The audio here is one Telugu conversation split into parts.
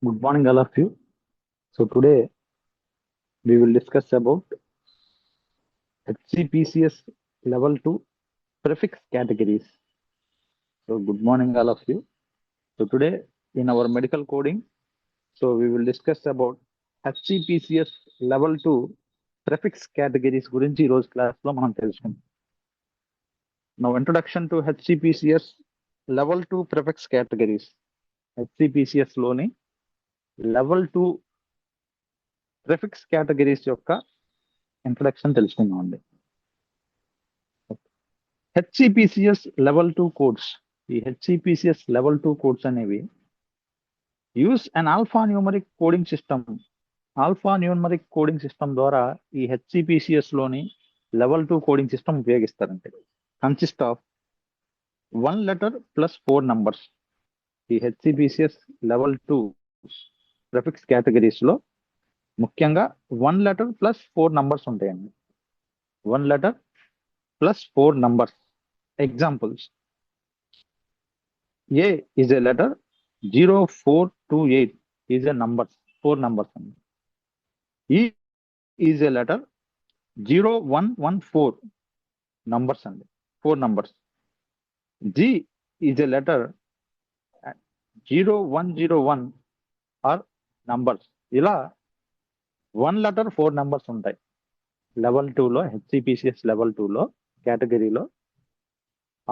Good morning, all of you. So today we will discuss about HCPCS Level 2 prefix categories. So good morning, all of you. So today in our medical coding, we will discuss about HCPCS Level 2 prefix categories గురించి ఈ రోజు క్లాస్లో మనం తెలుసుకుందాం. Now introduction to HCPCS Level 2 prefix categories. HCPCS లోని Level 2 ప్రిఫిక్స్ కేటగిరీస్ యొక్క ఇంట్రడక్షన్ తెలుసుకుందాం అండి. HCPCS level 2 codes. ఈ హెచ్సిపిసిఎస్ లెవెల్ 2 కోడ్స్ అనేవి use an alpha numeric coding system. Alpha numeric coding system ద్వారా ఈ హెచ్సిపిసిఎస్ లోని లెవెల్ 2 కోడింగ్ సిస్టమ్ ఉపయోగిస్తారంటే consist of 1 letter plus 4 numbers. ఈ హెచ్సిపిసిఎస్ లెవెల్ 2 ప్రిఫిక్స్ కేటగిరీస్ లో ముఖ్యంగా 1 లెటర్ ప్లస్ 4 నంబర్స్ ఉంటాయండి. 1 letter plus 4 numbers. Examples: A is a letter, 0428 is a number, 4 numbers. E is a letter, 0114 numbers and 4 numbers. G is a letter, 0101 are numbers. ఇలా 1 లెటర్ 4 నంబర్స్ ఉంటాయి. లెవెల్ 2లో హెచ్సిపిసిఎస్ లెవెల్ 2లో కేటగిరీలో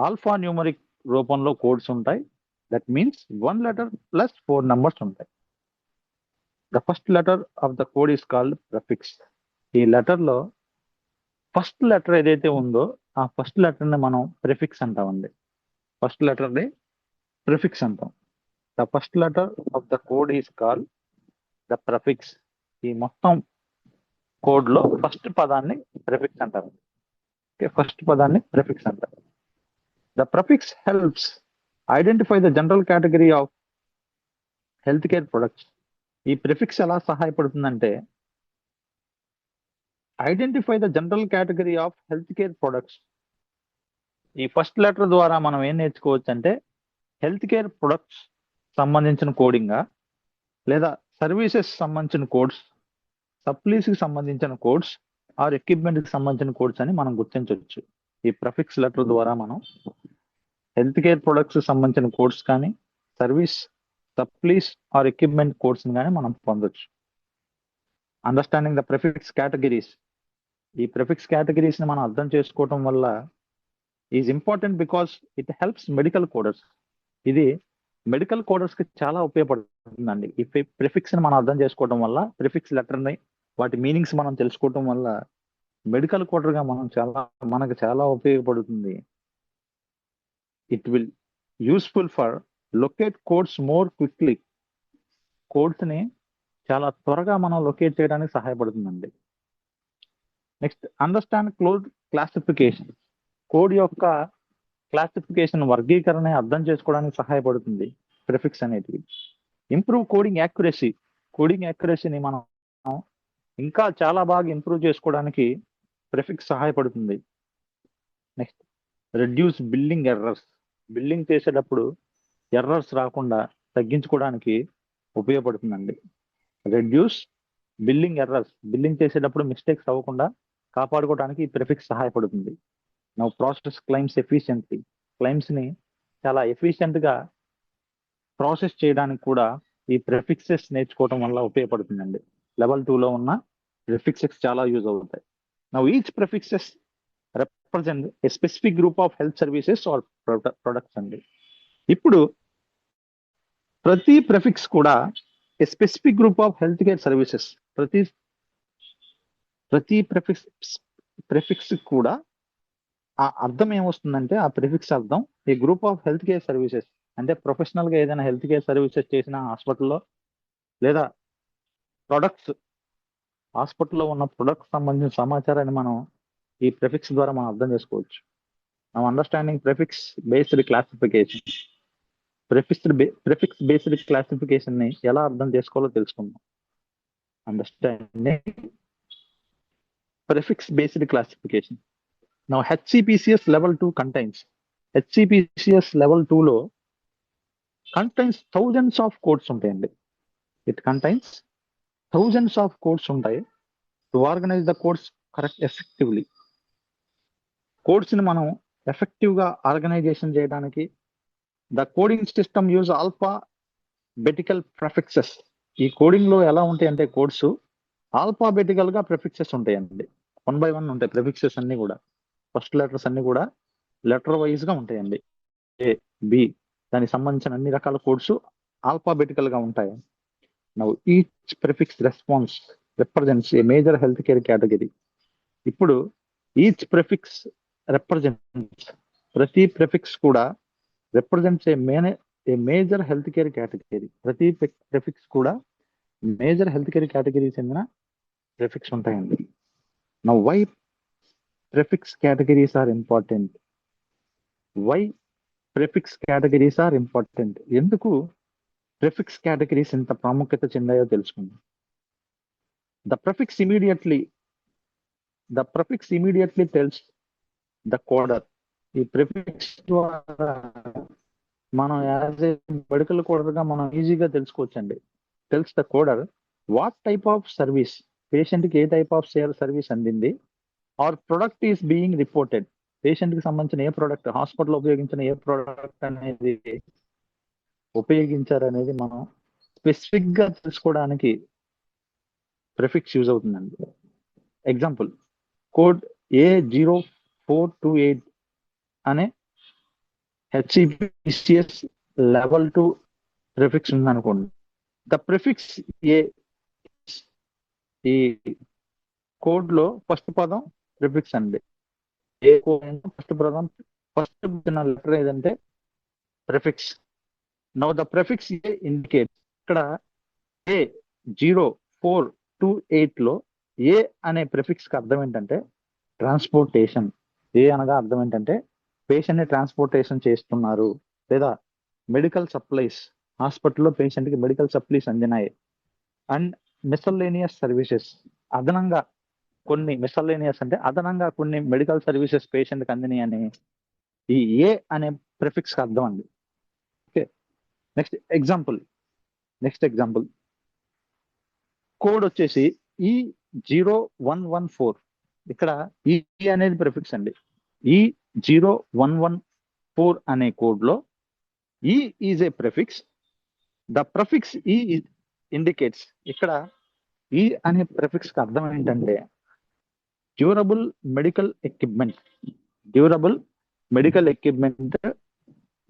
ఆల్ఫా న్యూమరిక్ రూపంలో కోడ్స్ ఉంటాయి. That means 1 letter plus 4 numbers ఉంటాయి. The first letter of the code is called prefix. ఈ లెటర్లో ఫస్ట్ లెటర్ ఏదైతే ఉందో ఆ ఫస్ట్ లెటర్ని మనం ప్రిఫిక్స్ అంటామండి. ఫస్ట్ లెటర్ని ప్రిఫిక్స్ అంటాం. The first letter of the code is called the prefix. ఈ మొత్తం కోడ్లో ఫస్ట్ పదాన్ని ప్రిఫిక్స్ అంటారు. ఫస్ట్ పదాన్ని ప్రిఫిక్స్ అంటారు. The prefix helps identify the general category of health care products. ఈ ప్రిఫిక్స్ ఎలా సహాయపడుతుందంటే identify the general category of health care products. ఈ ఫస్ట్ లెటర్ ద్వారా మనం ఏం నేర్చుకోవచ్చు అంటే హెల్త్ కేర్ ప్రొడక్ట్స్ సంబంధించిన కోడింగా, లేదా సర్వీసెస్ సంబంధించిన కోడ్స్, సప్లీస్కి సంబంధించిన కోడ్స్, ఆర్ ఎక్విప్మెంట్కి సంబంధించిన కోడ్స్ అని మనం గుర్తించవచ్చు. ఈ ప్రిఫిక్స్ లెటర్ ద్వారా మనం హెల్త్ కేర్ ప్రొడక్ట్స్ సంబంధించిన కోడ్స్ కానీ, service, supplies or equipment codes కానీ మనం పొందొచ్చు. Understanding the prefix categories. ఈ ప్రిఫిక్స్ కేటగిరీస్ ని మనం అర్థం చేసుకోవటం వల్ల is important because it helps medical coders. ఇది మెడికల్ కోడర్స్ కి చాలా ఉపయోగపడుతుందండి. ఈ ప్రిఫిక్స్ ని మనం అర్థం చేసుకోవడం వల్ల, ప్రిఫిక్స్ లెటర్ ని వాటి మీనింగ్స్ మనం తెలుసుకోవటం వల్ల మెడికల్ కోడర్ గా మనకు చాలా ఉపయోగపడుతుంది. It will useful for locate codes more quickly. Codes ని చాలా త్వరగా మనం లొకేట్ చేయడానికి సహాయపడుతుందండి. Next, understand code classification. Code యొక్క క్లాసిఫికేషన్, వర్గీకరణ అర్థం చేసుకోవడానికి సహాయపడుతుంది ప్రిఫిక్స్ అనేటివి. Improve coding accuracy. కోడింగ్ యాక్యురసీని మనం ఇంకా చాలా బాగా ఇంప్రూవ్ చేసుకోవడానికి ప్రిఫిక్స్ సహాయపడుతుంది. Next, reduce building errors. Building చేసేటప్పుడు ఎర్రర్స్ రాకుండా తగ్గించుకోవడానికి ఉపయోగపడుతుందండి. Reduce building errors. బిల్డింగ్ చేసేటప్పుడు మిస్టేక్స్ అవ్వకుండా కాపాడుకోవడానికి ఈ ప్రిఫిక్స్ సహాయపడుతుంది. Now process claims efficiently. Claims ని చాలా ఎఫిషియెంట్ గా ప్రాసెస్ చేయడానికి కూడా ఈ ప్రిఫిక్సెస్ నేర్చుకోవడం వల్ల ఉపయోగపడుతుందండి. లెవెల్ 2లో ఉన్న ప్రిఫిక్సెస్ చాలా యూజ్ అవుతాయి. Now each prefixes represent a specific group of health services or products అండి. ఇప్పుడు ప్రతి ప్రిఫిక్స్ కూడా a specific group of health care services. ప్రతి ప్రిఫిక్స్ కూడా ఆ అర్థం ఏమొస్తుందంటే, ఆ ప్రిఫిక్స్ అర్థం ఈ group of health care services అంటే ప్రొఫెషనల్ గా ఏదైనా హెల్త్ కేర్ సర్వీసెస్ చేసిన హాస్పిటల్లో, లేదా ప్రొడక్ట్స్, హాస్పిటల్లో ఉన్న ప్రొడక్ట్స్ సంబంధించిన సమాచారాన్ని మనం ఈ ప్రిఫిక్స్ ద్వారా మనం అర్థం చేసుకోవచ్చు. మనం understanding prefix based classification. Prefix based classification ని ఎలా అర్థం చేసుకోవాలో తెలుసుకుందాం. Understanding prefix based classification. Now HCPCS level 2 contains, HCPCS level 2లో contains thousands of codes ఉంటాయండి. It contains thousands of codes ఉంటాయి to organize the codes correct effectively. Codes ని మనం ఎఫెక్టివ్ గా ఆర్గనైజేషన్ చేయడానికి the coding system use alphabetical prefixes. ఈ కోడింగ్ లో ఎలా ఉంటాయి అంటే కోడ్స్ ఆల్ఫాబెటికల్ గా ప్రిఫిక్సెస్ ఉంటాయండి. 1 by 1 ఉంటాయి ప్రిఫిక్సెస్ అన్ని కూడా. ఫస్ట్ లెటర్స్ అన్ని కూడా లెటర్ వైజ్ గా ఉంటాయండి. ఏ, బి, దానికి సంబంధించిన అన్ని రకాల కోడ్స్ ఆల్ఫాబెటికల్ గా ఉంటాయి. Now each prefix response represents a major health care category. ఇప్పుడు ఈచ్ ప్రిఫిక్స్ రిప్రజెంట్స్, ప్రతి ప్రిఫిక్స్ కూడా represents a major health care category. ప్రతి ప్రిఫిక్స్ కూడా మేజర్ హెల్త్ కేర్ కేటగిరీ చెందిన ప్రిఫిక్స్ ఉంటాయండి. Now why prefix categories are important. Why prefix categories are important. ఎందుకు ప్రిఫిక్స్ కేటగిరీస్ ఇంత ప్రాముఖ్యత చెందాయో తెలుసుకుందాం. The prefix immediately tells the coder. ఈ ప్రిఫిక్స్ ద్వారా మనం యాజ్ ఏ మెడికల్ కోడర్ గా మనం ఈజీగా తెలుసుకోవచ్చండి. Tells the coder what type of service, patient కి ఏ టైప్ ఆఫ్ సర్వీస్ అందింది, or product is being reported. Patient కి సంబంధించిన ఏ ప్రోడక్ట్, హాస్పిటల్ ఉపయోగించిన ఏ ప్రోడక్ట్ అనేది ఉపయోగించారనేది మనం స్పెసిఫిక్ గా తెలుసుకోవడానికి ప్రిఫిక్స్ యూజ్ అవుతుందండి. ఎగ్జాంపుల్, కోడ్ A0428 అనే హెచ్సిపిసిఎస్ లెవెల్ 2 ప్రిఫిక్స్ ఉందనుకోండి. ద ప్రిఫిక్స్ ఏ, ఈ కోడ్ లో ఫస్ట్ పదం ప్రిఫిక్స్ అండి. ఏ కోడ్ ఫస్ట్ పదం, ఫస్ట్ లెటర్ ఏదంటే prefix. Now the prefix A indicate, ఇక్కడ A0428 లో ఏ అనే ప్రిఫిక్స్ కి అర్థం ఏంటంటే ట్రాన్స్పోర్టేషన్. ఏ అనగా అర్థం ఏంటంటే పేషెంట్ ని ట్రాన్స్పోర్టేషన్ చేస్తున్నారు, లేదా మెడికల్ సప్లైస్, హాస్పిటల్లో పేషెంట్ కి మెడికల్ సప్లైస్ అందినాయి. అండ్ మిసల్లేనియస్ సర్వీసెస్, అదనంగా కొన్ని, మిసల్లేనియస్ అంటే అదనంగా కొన్ని మెడికల్ సర్వీసెస్ పేషెంట్ కి అందినాయి అని ఈ ఏ అనే ప్రిఫిక్స్ కి అర్థం అండి. ఓకే, నెక్స్ట్ ఎగ్జాంపుల్ కోడ్ వచ్చేసి E0114. ఇక్కడ ఈ అనేది ప్రిఫిక్స్ అండి. E0114 అనే కోడ్ లో ఈ is a prefix. The prefix ఈ ఇండికేట్స్, ఇక్కడ ఈ అనే ప్రిఫిక్స్ కి అర్థం ఏంటంటే డ్యూరబుల్ మెడికల్ ఎక్విప్మెంట్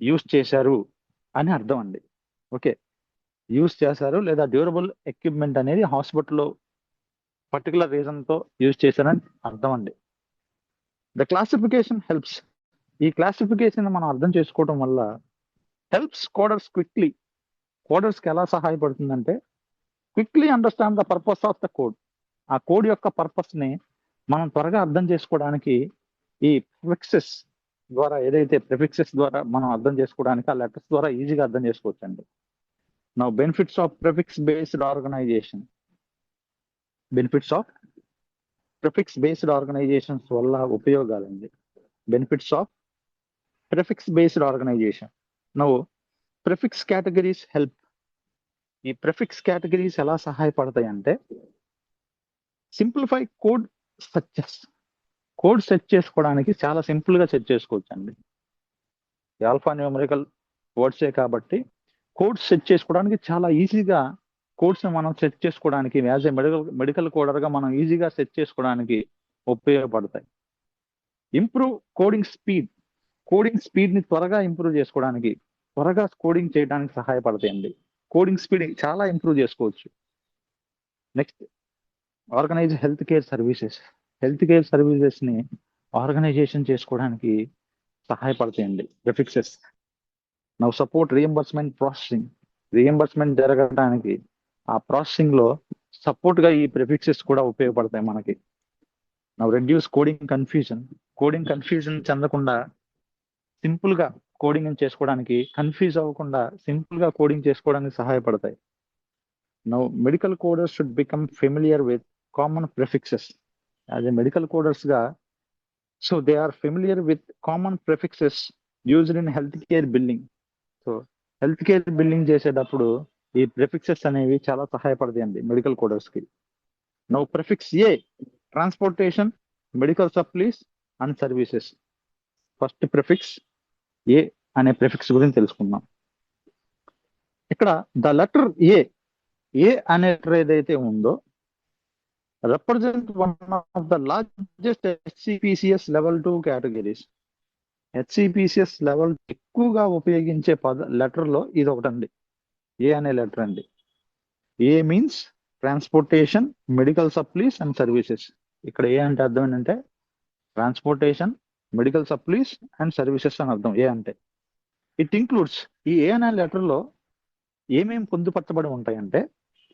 యూజ్ చేశారు అని అర్థం అండి. ఓకే, యూజ్ చేశారు లేదా డ్యూరబుల్ ఎక్విప్మెంట్ అనేది హాస్పిటల్లో పర్టికులర్ రీజన్ తో యూజ్ చేశారని అర్థం అండి. ద క్లాసిఫికేషన్ హెల్ప్స్, ఈ క్లాసిఫికేషన్ మనం అర్థం చేసుకోవడం వల్ల హెల్ప్స్ కోడర్స్ క్విక్లీ. కోడర్స్ కి ఎలా సహాయపడుతుందంటే quickly understand the purpose of the code. ఆ కోడ్ యొక్క పర్పస్ ని మనం త్వరగా అర్థం చేసుకోవడానికి ఈ ప్రిఫిక్సెస్ ద్వారా, ఏదైతే ప్రిఫిక్సెస్ ద్వారా మనం అర్థం చేసుకోవడానికి ఆ లెటర్స్ ద్వారా ఈజీగా అర్థం చేసుకోవచ్చండి. Now benefits of prefix based organization. Benefits of prefix based organizations వల్ల ఉపయోగాలండి. Benefits of prefix based organization. Now prefix categories help. ఈ ప్రిఫిక్స్ కేటగిరీస్ ఎలా సహాయపడతాయి అంటే simplify code searches. Code search చేసుకోవడానికి చాలా సింపుల్ గా సెర్చ్ చేసుకోవచ్చు అండి. ఆల్ఫా న్యూమరికల్ వర్డ్సే కాబట్టి కోడ్ సెర్చ్ చేసుకోవడానికి చాలా ఈజీగా, కోడ్స్ ని మనం సెర్చ్ చేసుకోవడానికి యాజ్ ఏ మెడికల్ కోడర్ గా మనం ఈజీగా సెర్చ్ చేసుకోవడానికి ఉపయోగపడతాయి. ఇంప్రూవ్ కోడింగ్ స్పీడ్ ని త్వరగా ఇంప్రూవ్ చేసుకోవడానికి, త్వరగా కోడింగ్ చేయడానికి సహాయపడతాయండి. కోడింగ్ స్పీడ్ చాలా ఇంప్రూవ్ చేసుకోవచ్చు. Next, organise health care services ని ఆర్గనైజేషన్ చేసుకోవడానికి సహాయపడతాయండి ప్రిఫిక్సెస్. నౌ సపోర్ట్ రీఎంబర్స్మెంట్ జరగడానికి ఆ ప్రాసెసింగ్ లో సపోర్ట్ గా ఈ ప్రిఫిక్సెస్ కూడా ఉపయోగపడతాయి మనకి. నౌ రెడ్యూస్ కోడింగ్ కన్ఫ్యూజన్ చెందకుండా సింపుల్ గా కోడింగ్ చేసుకోవడానికి, కన్ఫ్యూజ్ అవ్వకుండా సింపుల్ గా కోడింగ్ చేసుకోవడానికి సహాయపడతాయి. Now medical coders should become familiar with common prefixes. As a medical coders గా, so they are familiar with common prefixes used in health care building. So health care building చేసేటప్పుడు ఈ ప్రిఫిక్సెస్ అనేవి చాలా సహాయపడతాయండి మెడికల్ కోడర్స్ కి. Now prefix A, transportation, medical supplies and services. First prefix ఏ అనే ప్రిఫిక్స్ గురించి తెలుసుకుందాం. ఇక్కడ ద లెటర్ ఏ అనే లెటర్ ఏదైతే ఉందో represent one of the largest HCPCS level 2 categories. HCPCS level ఎక్కువగా ఉపయోగించే లెటర్ లో ఇది ఒకటండి, ఏ అనే లెటర్ అండి. A means transportation, medical supplies and services. ఇక్కడ ఏ అంటే అర్థం ఏంటంటే transportation, medical supplies and services అని అర్థం ఏ అంటే. ఇట్ ఇంక్లూడ్స్, ఈ ఏ అనే లెటర్ లో ఏమేమి పొందుపరచబడి ఉంటాయంటే,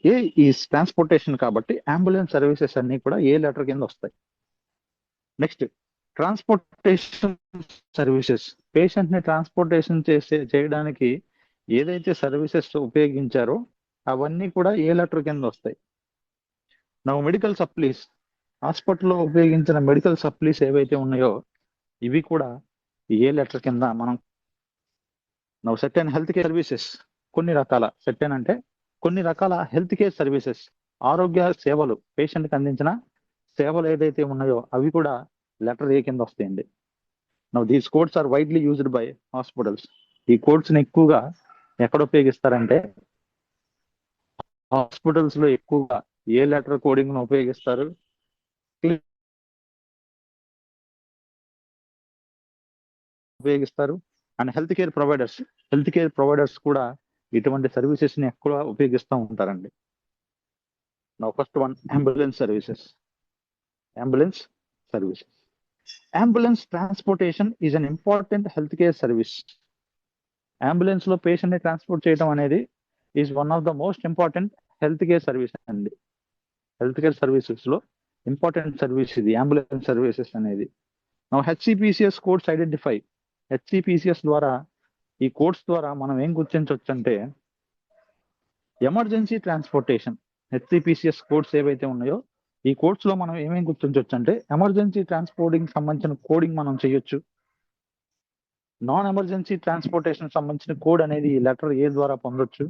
ఏ ఈ ట్రాన్స్పోర్టేషన్ కాబట్టి అంబులెన్స్ సర్వీసెస్ అన్ని కూడా ఏ లెటర్ కింద వస్తాయి. నెక్స్ట్ ట్రాన్స్పోర్టేషన్ సర్వీసెస్, పేషెంట్ ని ట్రాన్స్పోర్టేషన్ చేయడానికి ఏదైతే సర్వీసెస్ ఉపయోగించారో అవన్నీ కూడా ఏ లెటర్ కింద వస్తాయి. నా మెడికల్ సప్లీస్, హాస్పిటల్లో ఉపయోగించిన మెడికల్ సప్లీస్ ఏవైతే ఉన్నాయో ఇవి కూడా ఏ లెటర్ కింద మనం. నా సెర్టైన్ హెల్త్ కేర్ సర్వీసెస్, కొన్ని రకాల సెర్టైన్ అంటే కొన్ని రకాల హెల్త్ కేర్ సర్వీసెస్, ఆరోగ్య సేవలు, పేషెంట్ కి అందించిన సేవలు ఏదైతే ఉన్నాయో అవి కూడా లెటర్ ఏ కింద వస్తాయండి. Now these codes are widely used by hospitals. ఈ కోడ్స్ ని ఎక్కువగా ఎక్కడ ఉపయోగిస్తారంటే హాస్పిటల్స్ లో ఎక్కువగా ఏ లెటర్ కోడింగ్ ను ఉపయోగిస్తారు. అండ్ హెల్త్ కేర్ ప్రొవైడర్స్ కూడా ఇటువంటి సర్వీసెస్ ని ఎక్కువ ఉపయోగిస్తూ ఉంటారండి. Now first one, ambulance services. Ambulance transportation is an important health care service. Ambulance లో పేషెంట్ ని ట్రాన్స్పోర్ట్ చేయడం అనేది is one of the most important health care service అండి. హెల్త్ కేర్ సర్వీసెస్ లో ఇంపార్టెంట్ సర్వీస్ ఇది అంబులెన్స్ సర్వీసెస్ అనేది. Now HCPCS codes identify. HCPCS ద్వారా, ఈ కోడ్స్ ద్వారా మనం ఏం గుర్తించవచ్చు అంటే ఎమర్జెన్సీ ట్రాన్స్పోర్టేషన్. హెచ్సిపిసిఎస్ కోడ్స్ ఏవైతే ఉన్నాయో ఈ కోడ్స్ లో మనం ఏమేమి గుర్తించవచ్చు అంటే ఎమర్జెన్సీ ట్రాన్స్పోర్టింగ్ సంబంధించిన కోడింగ్ మనం చేయొచ్చు. నాన్ ఎమర్జెన్సీ ట్రాన్స్పోర్టేషన్ సంబంధించిన కోడ్ అనేది ఈ లెటర్ ఏ ద్వారా పొందొచ్చు.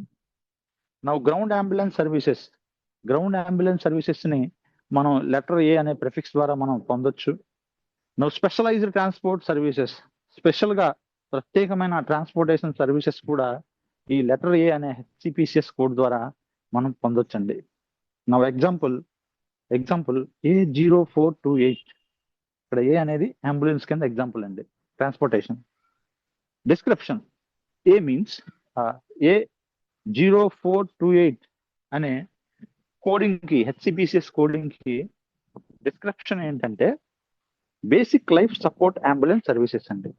నౌ గ్రౌండ్ అంబులెన్స్ సర్వీసెస్ ని మనం లెటర్ ఏ అనే ప్రిఫిక్స్ ద్వారా మనం పొందొచ్చు. Now specialized transport services, special గా ప్రత్యేకమైన ట్రాన్స్పోర్టేషన్ సర్వీసెస్ కూడా ఈ లెటర్ ఏ అనే హెచ్సిపిసిఎస్ కోడ్ ద్వారా మనం పొందొచ్చండి. నా ఎగ్జాంపుల్ A0428. ఇక్కడ ఏ అనేది అంబులెన్స్ కింద ఎగ్జాంపుల్ అండి, ట్రాన్స్పోర్టేషన్. డిస్క్రిప్షన్, ఏ మీన్స్ A0428 అనే కోడింగ్ కి, హెచ్సిపిసిఎస్ కోడింగ్ కి డిస్క్రిప్షన్ ఏంటంటే basic life support ambulance services అండి.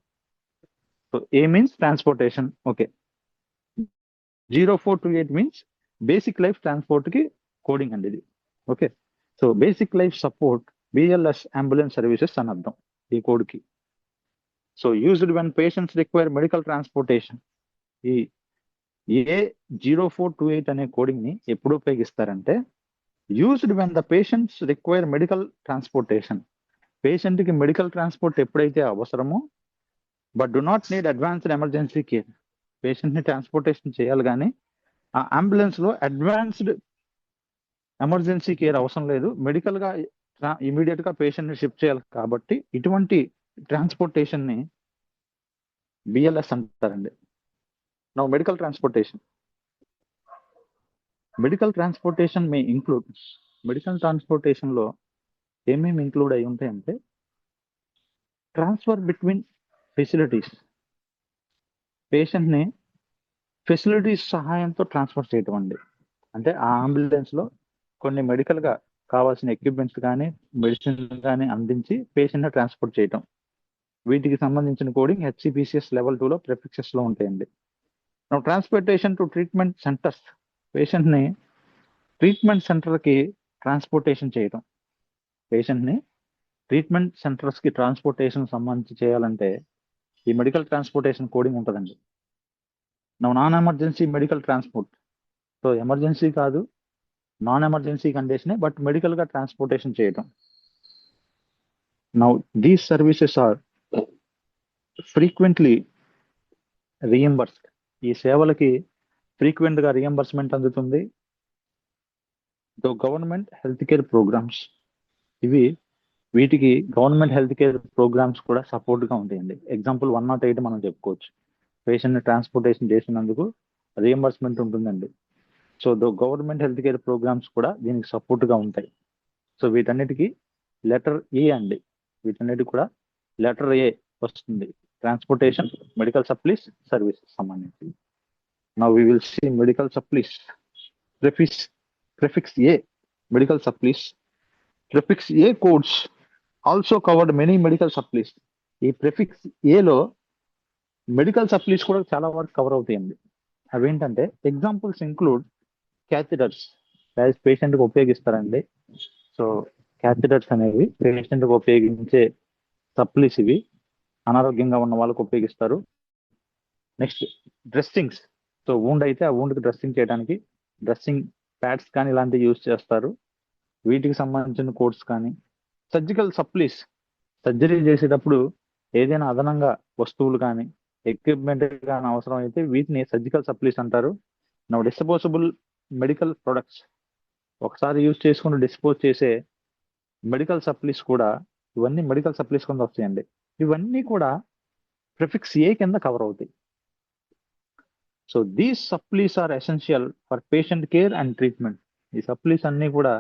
So A means transportation, okay. 0428 means basic life transport కి కోడింగ్ అండి ఇది, okay. So basic life support BLS ambulance services అని అర్థం ఈ కోడ్ కి. So used when patients require medical transportation. ఈ A0428 అనే కోడింగ్ ని ఎప్పుడు ఉపయోగిస్తారంటే used when the patients require medical transportation. Patient కి మెడికల్ ట్రాన్స్పోర్ట్ ఎప్పుడైతే అవసరమో but do not need advanced emergency care. Patient ని ట్రాన్స్పోర్టేషన్ చేయాలి కానీ ఆ అంబులెన్స్ లో అడ్వాన్స్డ్ ఎమర్జెన్సీ కేర్ అవసరం లేదు, మెడికల్ గా ఇమీడియట్ గా పేషెంట్ ని షిఫ్ట్ చేయాలి కాబట్టి ఇటువంటి ట్రాన్స్పోర్టేషన్ ని బిఎల్ఎస్ అంటారండి. నౌ మెడికల్ ట్రాన్స్పోర్టేషన్ మే ఇంక్లూడ్. మెడికల్ ట్రాన్స్పోర్టేషన్ లో ఏమేమి ఇంక్లూడ్ అయి ఉంటాయంటే ట్రాన్స్ఫర్ బిట్వీన్ ఫెసిలిటీస్. పేషెంట్ ని ఫెసిలిటీస్ సహాయంతో ట్రాన్స్ఫర్ చేయటం అండి. అంటే ఆ అంబులెన్స్ లో కొన్ని మెడికల్ గా కావాల్సిన ఎక్విప్మెంట్స్ కానీ మెడిసిన్ కానీ అందించి పేషెంట్ ని ట్రాన్స్పోర్ట్ చేయటం. వీటికి సంబంధించిన కోడింగ్ హెచ్సిపిసిఎస్ లెవెల్ 2 లో ప్రిఫిక్సెస్ లో ఉంటాయండి. Transportation to treatment centers. Patient ని ట్రీట్మెంట్ సెంటర్ కి ట్రాన్స్పోర్టేషన్ చేయటం. పేషెంట్ ని ట్రీట్మెంట్ సెంటర్స్ కి ట్రాన్స్పోర్టేషన్ సంబంధించి చేయాలంటే ఈ మెడికల్ ట్రాన్స్పోర్టేషన్ కోడింగ్ ఉంటుందండి. Non emergency medical transport. So emergency కాదు, నాన్ ఎమర్జెన్సీ కండిషనే, బట్ మెడికల్ గా ట్రాన్స్పోర్టేషన్ చేయటం. Now these services are frequently reimbursed. ఈ సేవలకి ఫ్రీక్వెంట్ గా రియంబర్స్మెంట్ అందుతుంది. గవర్నమెంట్ హెల్త్ కేర్ ప్రోగ్రామ్స్, వీటికి గవర్నమెంట్ హెల్త్ కేర్ ప్రోగ్రామ్స్ కూడా సపోర్ట్ గా ఉంటాయండి. ఎగ్జాంపుల్ 108 మనం చెప్పుకోవచ్చు. పేషెంట్ ట్రాన్స్పోర్టేషన్ చేసినందుకు రియంబర్స్మెంట్ ఉంటుందండి. So government health care programs కూడా దీనికి సపోర్ట్ గా ఉంటాయి. సో వీటన్నిటికీ లెటర్ ఏ అండి, వీటన్నిటికి కూడా లెటర్ ఏ వస్తుంది. ట్రాన్స్పోర్టేషన్, మెడికల్ సప్లీస్, సర్వీసెస్ సంబంధించి. Now we will see medical supplies. Prefix A medical supplies. Prefix A codes also covered many medical supplies. ఈ ప్రిఫిక్స్ ఏలో మెడికల్ సప్లీస్ కూడా చాలా వరకు కవర్ అవుతాయండి. అవేంటంటే ఎగ్జాంపుల్స్ ఇంక్లూడ్ క్యాథెటర్స్, పేషెంట్ కి ఉపయోగిస్తారండి. సో క్యాథెటర్స్ అనేవి పేషెంట్ కి ఉపయోగించే సప్లీస్, ఇవి అనారోగ్యంగా ఉన్న వాళ్ళకు ఉపయోగిస్తారు. Next dressings. సో వూండ్ అయితే ఆ వూండ్కి డ్రెస్సింగ్ చేయడానికి డ్రెస్సింగ్ ప్యాడ్స్ కానీ ఇలాంటివి యూజ్ చేస్తారు. వీటికి సంబంధించిన కోడ్స్ కానీ. సర్జికల్ సప్లీస్, సర్జరీ చేసేటప్పుడు ఏదైనా అదనంగా వస్తువులు కానీ ఎక్విప్మెంట్ కానీ అవసరం అయితే వీటిని సర్జికల్ సప్లీస్ అంటారు. నౌ డిస్పోజబుల్ మెడికల్ ప్రొడక్ట్స్, ఒకసారి యూజ్ చేసుకుని డిస్పోజ్ చేసే మెడికల్ సప్లీస్ కూడా, ఇవన్నీ మెడికల్ సప్లీస్ కింద వస్తాయండి. ఇవన్నీ కూడా ప్రిఫిక్స్ ఏ కింద కవర్ అవుతాయి. So these supplies are essential for patient care and treatment. ఈ సప్లీస్ అన్ని కూడా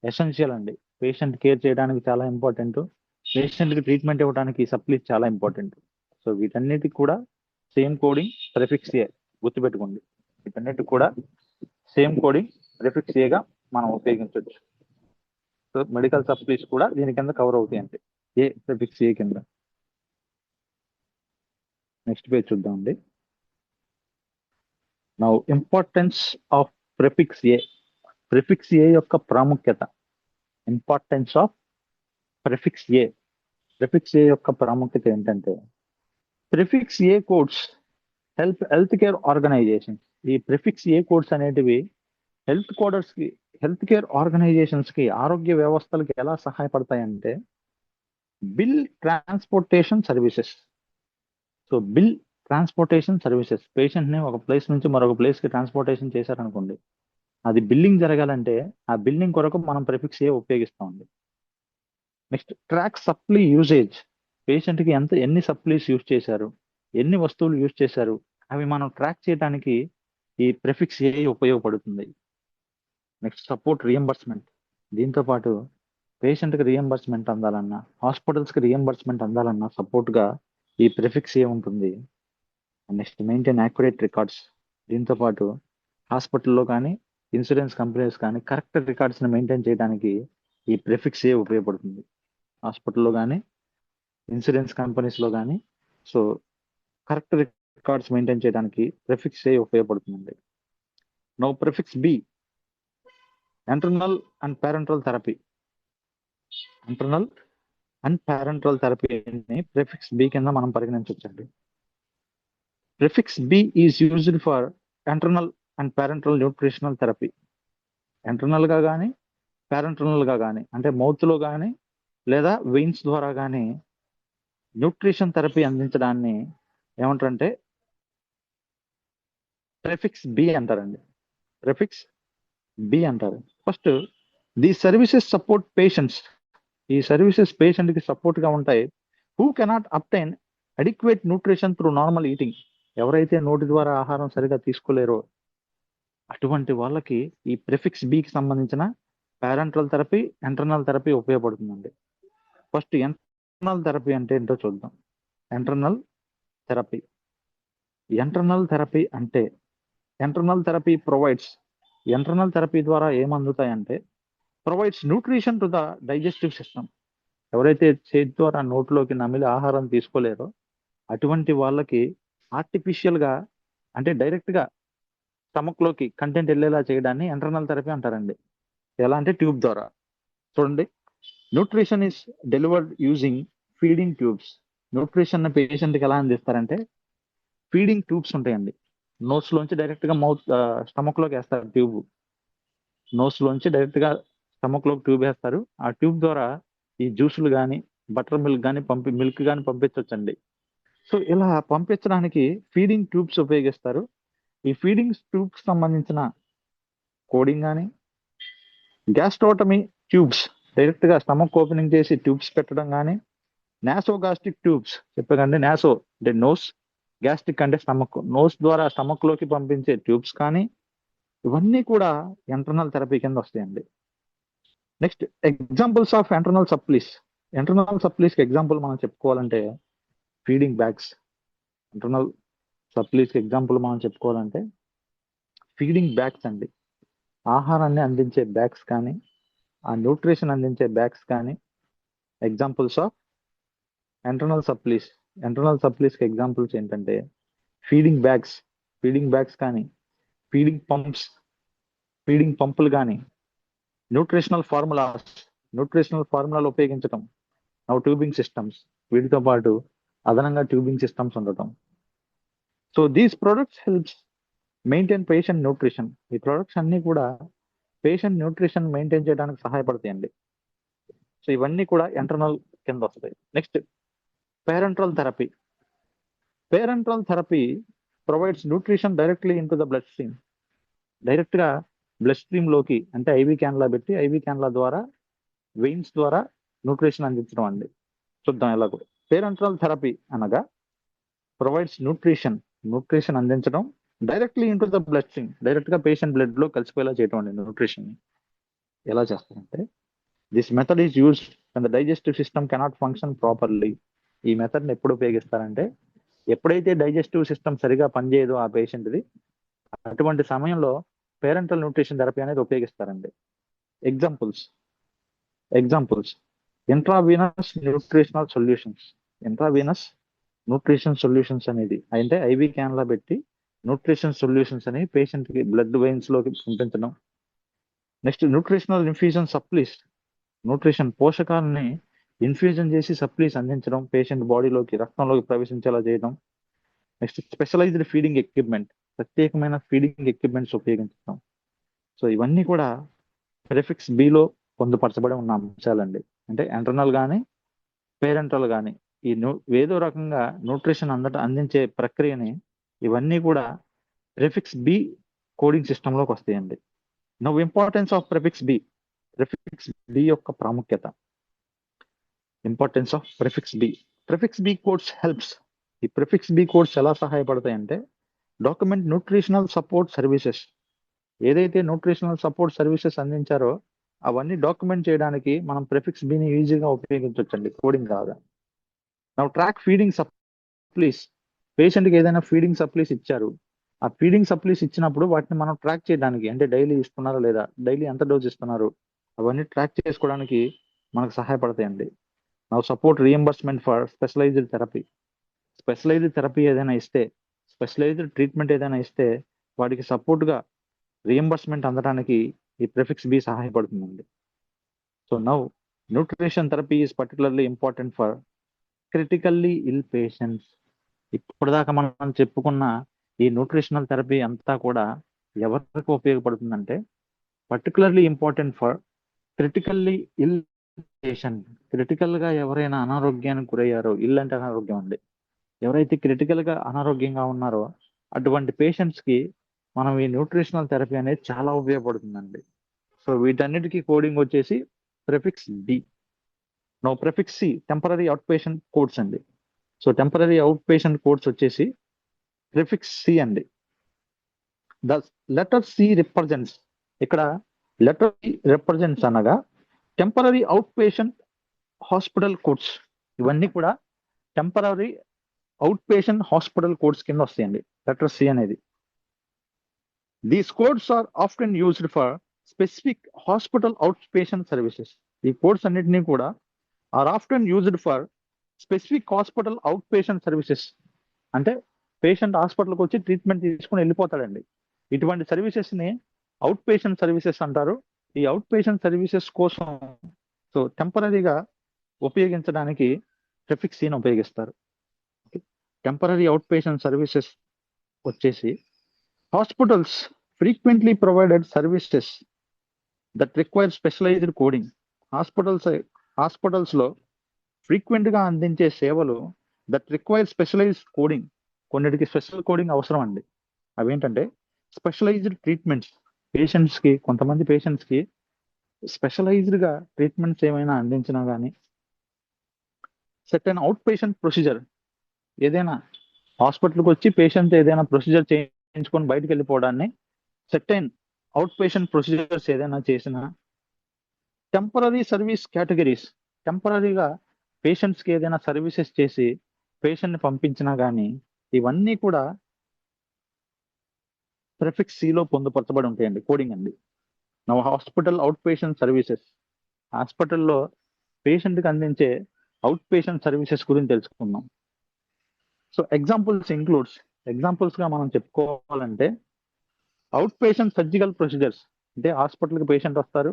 ఎసెన్షియల్ అండి, పేషెంట్ కేర్ చేయడానికి చాలా ఇంపార్టెంట్, పేషెంట్ కి ట్రీట్మెంట్ ఇవ్వడానికి ఈ సప్లీస్ చాలా ఇంపార్టెంట్. సో వీటన్నిటికి కూడా సేమ్ కోడింగ్ ప్రిఫిక్స్ ఏ, గుర్తుపెట్టుకోండి. వీటన్నిటికి కూడా సేమ్ కోడింగ్ ప్రిఫిక్స్ ఏగా మనం ఉపయోగించవచ్చు. సో మెడికల్ సప్లీస్ కూడా దీని కింద కవర్ అవుతాయి అంటే ఏ ప్రిఫిక్స్ ఏ కింద. నెక్స్ట్ పేజ్ చూద్దామండి. Now importance of prefix A. Prefix A యొక్క ప్రాముఖ్యత. Importance of prefix A. Prefix A యొక్క ప్రాముఖ్యత ఏంటంటే, prefix A codes help health care organization. ఈ ప్రిఫిక్స్ ఏ కోడ్స్ అనేటివి హెల్త్ కేర్ ఆర్గనైజేషన్స్ కి, ఆరోగ్య వ్యవస్థలకి ఎలా సహాయపడతాయంటే, bill transportation services. So bill transportation services, patient ని ఒక ప్లేస్ నుంచి మరొక ప్లేస్ కి ట్రాన్స్పోర్టేషన్ చేశారనుకోండి, అది బిల్లింగ్ జరగాలంటే ఆ బిల్లింగ్ కొరకు మనం ప్రిఫిక్స్ ఏ ఉపయోగిస్తామండి. Next track supply usage. Patient కి ఎన్ని సప్లీస్ యూజ్ చేశారు, ఎన్ని వస్తువులు యూజ్ చేశారు, అవి మనం ట్రాక్ చేయడానికి ఈ ప్రిఫిక్స్ ఏ ఉపయోగపడుతుంది. Next support reimbursement. దీంతో పాటు పేషెంట్ కి రియంబర్స్మెంట్ అందాలన్నా, హాస్పిటల్స్ కి రియంబర్స్మెంట్ అందాలన్నా సపోర్ట్ గా ఈ ప్రిఫిక్స్ ఏ ఉంటుంది. Next maintain accurate records. దీంతో పాటు హాస్పిటల్లో కానీ ఇన్సూరెన్స్ కంపెనీస్ కానీ కరెక్ట్ రికార్డ్స్ ని మెయింటైన్ చేయడానికి ఈ ప్రిఫిక్స్ ఏ ఉపయోగపడుతుంది. హాస్పిటల్లో కానీ ఇన్సూరెన్స్ కంపెనీస్ లో కానీ సో కరెక్ట్ రికార్డ్స్ మెయింటైన్ చేయడానికి ప్రిఫిక్స్ ఏ ఉపయోగపడుతుంది. Now prefix B, enteral and parental therapy. Enteral and parental థెరపీని ప్రిఫిక్స్ బి కింద మనం పరిగణించవచ్చండి. Prefix B is used for enteral and parental nutritional therapy. Enteral గా కానీ పేరెంటల్ గా కానీ, అంటే మౌత్ లో కానీ లేదా వెయిన్స్ ద్వారా కానీ న్యూట్రిషన్ థెరపీ అందించడాన్ని ఏమంటారంటే ప్రిఫిక్స్ బి అంటారండి. ప్రిఫిక్స్ బి అంటారు. First the services support patients. ఈ సర్వీసెస్ పేషెంట్ కి సపోర్ట్ గా ఉంటాయి. Who cannot obtain adequate nutrition through normal eating. ఎవరైతే నోటి ద్వారా ఆహారం సరిగా తీసుకోలేరో అటువంటి వాళ్ళకి ఈ ప్రిఫిక్స్ బికి సంబంధించిన పేరెంటల్ థెరపీ, ఎంటర్నల్ థెరపీ ఉపయోగపడుతుందండి. ఫస్ట్ ఎంటర్నల్ థెరపీ అంటే ఏంటో చూద్దాం. Enteral therapy. ఎంటర్నల్ థెరపీ అంటే enteral therapy provides. Enteral therapy ద్వారా ఏమందుతాయంటే provides nutrition to the digestive system. ఎవరైతే చేతి ద్వారా నోట్లోకి నమిలి ఆహారం తీసుకోలేరో అటువంటి వాళ్ళకి ఆర్టిఫిషియల్ గా, అంటే డైరెక్ట్ గా స్టమక్ లోకి కంటెంట్ వెళ్ళేలా చేయడాన్ని ఎంటర్నల్ థెరపీ అంటారండి. ఎలా అంటే ట్యూబ్ ద్వారా. చూడండి, nutrition is delivered using feeding tubes. Nutrition పేషెంట్కి ఎలా అందిస్తారంటే ఫీడింగ్ ట్యూబ్స్ ఉంటాయండి. నోస్ లోంచి డైరెక్ట్ గా స్టమక్ లోకి వేస్తారు ట్యూబ్. నోస్ లోంచి డైరెక్ట్ గా స్టమక్ లోకి ట్యూబ్ వేస్తారు. ఆ ట్యూబ్ ద్వారా ఈ జ్యూసులు కానీ బటర్ మిల్క్ కానీ మిల్క్ కానీ పంపించవచ్చండి. సో ఇలా పంపించడానికి ఫీడింగ్ ట్యూబ్స్ ఉపయోగిస్తారు. ఈ ఫీడింగ్ ట్యూబ్స్ సంబంధించిన కోడింగ్ కానీ, గ్యాస్ట్రోటమీ ట్యూబ్స్ డైరెక్ట్ గా స్టమక్ ఓపెనింగ్ చేసి ట్యూబ్స్ పెట్టడం కానీ, నాసోగాస్ట్రిక్ ట్యూబ్స్ చెప్పకండి, నాసో అంటే నోస్, గ్యాస్ట్రిక్ అంటే స్టమక్, నోస్ ద్వారా స్టమక్ లోకి పంపించే ట్యూబ్స్ కానీ, ఇవన్నీ కూడా ఎంటర్నల్ థెరపీ కింద వస్తాయండి. Next examples of enteral supplies. Enteral supplies కి ఎగ్జాంపుల్ మనం చెప్పుకోవాలంటే ఫీడింగ్ బ్యాగ్స్. ఇంటర్నల్ సప్లీస్ కి ఎగ్జాంపుల్ మనం చెప్పుకోవాలంటే ఫీడింగ్ బ్యాగ్స్ అండి. ఆహారాన్ని అందించే బ్యాగ్స్ కానీ, ఆ న్యూట్రిషన్ అందించే బ్యాగ్స్ కానీ examples of enteral supplies. Enteral supplies కి ఎగ్జాంపుల్స్ ఏంటంటే ఫీడింగ్ బ్యాగ్స్ కానీ, ఫీడింగ్ పంపులు కానీ, న్యూట్రిషనల్ ఫార్ములాలు ఉపయోగించడం, ట్యూబింగ్ సిస్టమ్స్, వీటితో పాటు అదనంగా ట్యూబింగ్ సిస్టమ్స్ ఉండటం. So these products helps maintain patient nutrition. ఈ ప్రొడక్ట్స్ అన్ని కూడా పేషెంట్ న్యూట్రిషన్ మెయింటైన్ చేయడానికి సహాయపడతాయండి. సో ఇవన్నీ కూడా ఎంటర్నల్ కింద వస్తాయి. Next parenteral therapy. Parenteral therapy provides nutrition directly in to the blood stream. Direct గా బ్లడ్ స్ట్రీమ్ లోకి అంటే ఐవి క్యాన్లా పెట్టి ఐవి క్యాన్ల ద్వారా వెయిన్స్ ద్వారా న్యూట్రిషన్ అందించడం అండి. చూద్దాం ఎలాగో. పేరెంట్రల్ థెరపీ అనగా ప్రొవైడ్స్ న్యూట్రిషన్ అందించడం directly in to the blood stream, direct గా పేషెంట్ బ్లడ్ లో కలిసిపోయేలా చేయడం అండి. న్యూట్రిషన్ ఎలా చేస్తారంటే this method is use when the digestive system cannot function properly. ఈ మెథడ్ ని ఎప్పుడు ఉపయోగిస్తారంటే ఎప్పుడైతే డైజెస్టివ్ సిస్టమ్ సరిగా పనిచేయదో ఆ పేషెంట్ది, అటువంటి సమయంలో పేరెంటల్ న్యూట్రిషన్ థెరపీ అనేది ఉపయోగిస్తారండి. Examples intravenous nutritional solutions. Intravenous nutrition solutions అనేది అంటే ఐవి క్యాన్లా పెట్టి న్యూట్రిషన్ సొల్యూషన్స్ అని పేషెంట్ కి బ్లడ్ వెయిన్స్ లోకి పంపించడం. Next nutritional infusion supplies. Nutrition పోషకాలని ఇన్ఫ్యూజన్ చేసి సప్లీస్ అందించడం, పేషెంట్ బాడీలోకి రక్తంలోకి ప్రవేశించేలా చేయడం. నెక్స్ట్ స్పెషలైజ్డ్ ఫీడింగ్ ఎక్విప్మెంట్, ప్రత్యేకమైన ఫీడింగ్ ఎక్విప్మెంట్స్ ఉపయోగించడం. సో ఇవన్నీ కూడా ప్రిఫిక్స్ బిలో పొందుపరచబడి ఉన్న అంశాలండి. అంటే ఎంటర్నల్ కానీ పేరెంటల్ కానీ ఈ ఏదో రకంగా న్యూట్రిషన్ అందించే ప్రక్రియని ఇవన్నీ కూడా ప్రిఫిక్స్ బి కోడింగ్ సిస్టమ్ లోకి వస్తాయండి. Now importance of prefix B యొక్క ప్రాముఖ్యత. Importance of prefix B codes helps. ఈ ప్రిఫిక్స్ బి కోడ్స్ ఎలా సహాయపడతాయంటే డాక్యుమెంట్ న్యూట్రిషనల్ సపోర్ట్ సర్వీసెస్. ఏదైతే న్యూట్రిషనల్ సపోర్ట్ సర్వీసెస్ అందించారో అవన్నీ డాక్యుమెంట్ చేయడానికి మనం ప్రిఫిక్స్ బిని ఈజీగా ఉపయోగించవచ్చండి కోడింగ్ రాగా. Now track feeding supplies. పేషెంట్కి ఏదైనా ఫీడింగ్ సప్లీస్ ఇచ్చారు, ఆ ఫీడింగ్ సప్లీస్ ఇచ్చినప్పుడు వాటిని మనం ట్రాక్ చేయడానికి అంటే డైలీ ఇస్తున్నారా లేదా, డైలీ ఎంత డోస్ ఇస్తున్నారు, అవన్నీ ట్రాక్ చేసుకోవడానికి మనకు సహాయపడతాయండి. Now support reimbursement for specialized therapy. Specialized therapy ఏదైనా ఇస్తే, స్పెషలైజ్డ్ ట్రీట్మెంట్ ఏదైనా ఇస్తే వాటికి సపోర్ట్గా రీఎంబర్స్మెంట్ అందడానికి ఈ ప్రిఫిక్స్ బి సహాయపడుతుందండి. So now nutrition therapy is particularly important for critically ill patients. ఇప్పటిదాకా మనం చెప్పుకున్న ఈ న్యూట్రిషనల్ థెరపీ అంతా కూడా ఎవరికి ఉపయోగపడుతుందంటే particularly important for critically ill patient. Critical గా ఎవరైనా అనారోగ్యానికి గురయ్యారో, ఇల్ అంటే అనారోగ్యం అండి, ఎవరైతే క్రిటికల్ గా అనారోగ్యంగా ఉన్నారో అటువంటి పేషెంట్స్ కి మనం ఈ న్యూట్రిషనల్ థెరపీ అనేది చాలా ఉపయోగపడుతుందండి. సో వీటన్నిటికీ కోడింగ్ వచ్చేసి prefix B. Now prefix C temporary out patient codes అండి. So temporary out patient codes వచ్చేసి ప్రిఫిక్స్ సి అండి. The letter C represents. ఇక్కడ లెటర్ సి రిప్రజెంట్స్ అనగా temporary out patient hospital codes. ఇవన్నీ కూడా temporary out patient hospital codes కింద వస్తాయండి లెటర్ సి అనేది. These codes are often used for specific hospital out patient services. ఈ కోడ్స్ అన్నిటినీ కూడా are often used for specific hospital out patient services. అంటే పేషెంట్ హాస్పిటల్కి వచ్చి ట్రీట్మెంట్ తీసుకుని వెళ్ళిపోతాడండి. ఇటువంటి సర్వీసెస్ ని అవుట్ పేషెంట్ సర్వీసెస్ అంటారు. ఈ అవుట్ పేషెంట్ సర్వీసెస్ కోసం సో టెంపరరీగా ఉపయోగించడానికి ప్రిఫిక్స్ సిని ఉపయోగిస్తారు. టెంపరరీ అవుట్ పేషెంట్ సర్వీసెస్ వచ్చేసి hospitals frequently provided services that require specialised coding. Hospitals లో ఫ్రీక్వెంట్ గా అందించే సేవలు దట్ రిక్వైర్ స్పెషలైజ్డ్ కోడింగ్. కొన్నిటికి స్పెషల్ కోడింగ్ అవసరం అండి. అవేంటంటే స్పెషలైజ్డ్ ట్రీట్మెంట్స్. పేషెంట్స్కి, కొంతమంది పేషెంట్స్కి స్పెషలైజ్డ్గా ట్రీట్మెంట్స్ ఏమైనా అందించినా కానీ, set and out patient procedure, ఏదైనా హాస్పిటల్కి వచ్చి పేషెంట్ ఏదైనా ప్రొసీజర్ చేయించుకొని బయటకు వెళ్ళిపోవడాన్ని set and out patient procedures ఏదైనా చేసినా, టెంపరీ సర్వీస్ కేటగిరీస్, టెంపరీగా పేషెంట్స్కి ఏదైనా సర్వీసెస్ చేసి పేషెంట్ని పంపించినా కానీ, ఇవన్నీ కూడా ప్రిఫిక్స్ సిలో పొందుపరచబడి ఉంటాయండి, కోడింగ్ అండి. నవ హాస్పిటల్ అవుట్ పేషెంట్ సర్వీసెస్, హాస్పిటల్లో పేషెంట్కి అందించే అవుట్ పేషెంట్ సర్వీసెస్ గురించి తెలుసుకుందాం. సో ఎగ్జాంపుల్స్గా మనం చెప్పుకోవాలంటే, అవుట్ పేషెంట్ సర్జికల్ ప్రొసీజర్స్ అంటే హాస్పిటల్కి పేషెంట్ వస్తారు,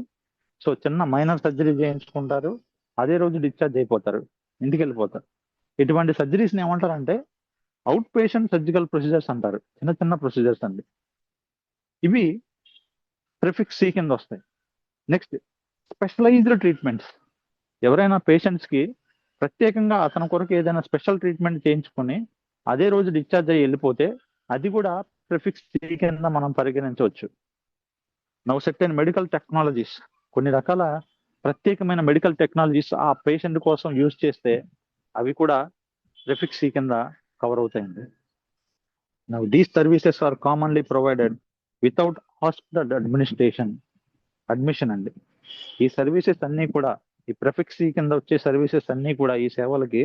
సో చిన్న మైనర్ సర్జరీ చేయించుకుంటారు, అదే రోజు డిశ్చార్జ్ అయిపోతారు, ఇంటికి వెళ్ళిపోతారు. ఇటువంటి సర్జరీస్ని ఏమంటారంటే అవుట్ పేషెంట్ సర్జికల్ ప్రొసీజర్స్ అంటారు. చిన్న చిన్న ప్రొసీజర్స్ అండి, ఇవి ప్రిఫిక్స్ సి కింద వస్తాయి. నెక్స్ట్ స్పెషలైజ్డ్ ట్రీట్మెంట్స్, ఎవరైనా పేషెంట్స్కి ప్రత్యేకంగా అతని కొరకు ఏదైనా స్పెషల్ ట్రీట్మెంట్ చేయించుకొని అదే రోజు డిశ్చార్జ్ అయ్యి వెళ్ళిపోతే అది కూడా ప్రిఫిక్స్ సి కింద మనం పరిగణించవచ్చు. నౌ సెర్టైన్ మెడికల్ టెక్నాలజీస్, కొన్ని రకాల ప్రత్యేకమైన మెడికల్ టెక్నాలజీస్ ఆ పేషెంట్ కోసం యూజ్ చేస్తే అవి కూడా ప్రిఫిక్స్ సి కింద కవర్ అవుతాయండి. Now these services are commonly provided without hospital admission అండి. ఈ సర్వీసెస్ అన్నీ కూడా, ఈ ప్రిఫిక్స్ సి కింద వచ్చే సర్వీసెస్ అన్నీ కూడా, ఈ సేవలకి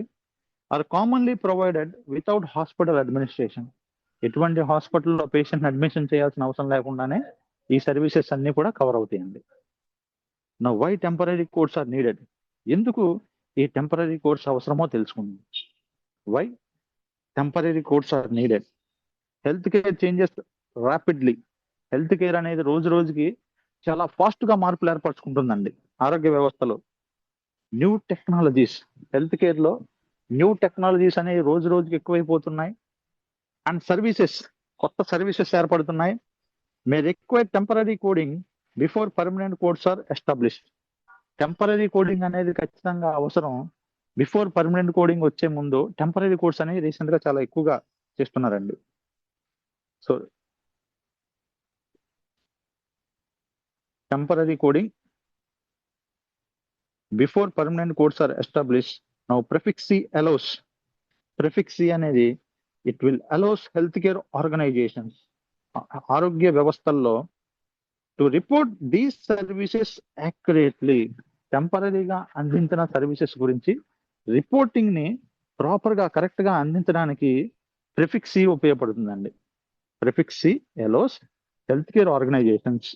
are commonly provided without hospital administration. ఎటువంటి హాస్పిటల్లో పేషెంట్ అడ్మిషన్ చేయాల్సిన అవసరం లేకుండానే ఈ సర్వీసెస్ అన్నీ కూడా కవర్ అవుతాయండి. Now why temporary codes are needed, ఎందుకు ఈ టెంపరీ కోడ్స్ అవసరమో తెలుసుకుందాం. Why temporary codes are needed? Health care changes rapidly. Health care అనేది రోజు రోజుకి చాలా ఫాస్ట్గా మార్పులు ఏర్పరచుకుంటుందండి ఆరోగ్య వ్యవస్థలో. న్యూ టెక్నాలజీస్, హెల్త్ కేర్లో న్యూ టెక్నాలజీస్ అనేవి రోజు రోజుకి ఎక్కువైపోతున్నాయి. అండ్ సర్వీసెస్, కొత్త సర్వీసెస్ ఏర్పడుతున్నాయి. May require temporary coding before permanent codes are established. Temporary coding అనేది ఖచ్చితంగా అవసరం. బిఫోర్ పర్మనెంట్ కోడింగ్ వచ్చే ముందు టెంపరీ కోడ్స్ అనేవి రీసెంట్గా చాలా ఎక్కువగా చేస్తున్నారండి. So temporary coding before permanent codes are establish. Now prefix C allows, prefix C అనేది it will allows health care organisations, ఆరోగ్య వ్యవస్థల్లో to report these services accurately. టెంపరీగా అందించిన సర్వీసెస్ గురించి రిపోర్టింగ్ ని ప్రాపర్ గా కరెక్ట్ గా అందించడానికి ప్రిఫిక్స్ సి ఉపయోగపడుతుందండి. Prefix C allows health care organisations,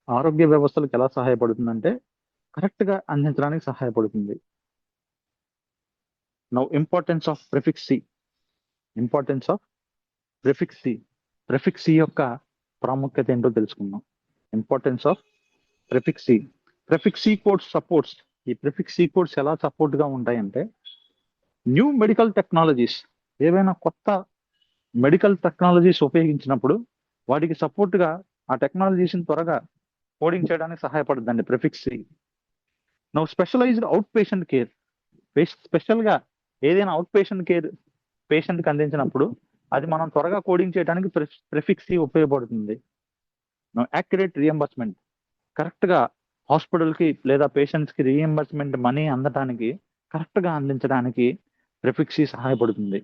ఆరోగ్య వ్యవస్థలకు ఎలా సహాయపడుతుందంటే కరెక్ట్ గా అందించడానికి సహాయపడుతుంది. Now importance of prefix C, importance of prefix C, prefix C యొక్క ప్రాముఖ్యత ఏంటో తెలుసుకుందాం. Importance of prefix C. Prefix C codes supports, ఈ ప్రిఫిక్స్ సి కోడ్స్ ఎలా సపోర్ట్ గా ఉంటాయంటే న్యూ మెడికల్ టెక్నాలజీస్, ఏవైనా కొత్త మెడికల్ టెక్నాలజీస్ ఉపయోగించినప్పుడు వాటికి సపోర్ట్ గా ఆ టెక్నాలజీస్ని త్వరగా కోడింగ్ చేయడానికి సహాయపడుతుందండి prefix C. Now specialized out patient care, special గా ఏదైనా అవుట్ పేషెంట్ కేర్ పేషెంట్కి అందించినప్పుడు అది మనం త్వరగా కోడింగ్ చేయడానికి ప్రిఫిక్స్ సి ఉపయోగపడుతుంది. నౌ యాక్యురేట్ రియంబర్స్మెంట్, కరెక్ట్ గా హాస్పిటల్ కి లేదా పేషెంట్స్ కి రీఎంబర్స్మెంట్ మనీ అందటానికి కరెక్ట్ గా అందించడానికి ప్రిఫిక్స్ సి సహాయపడుతుంది.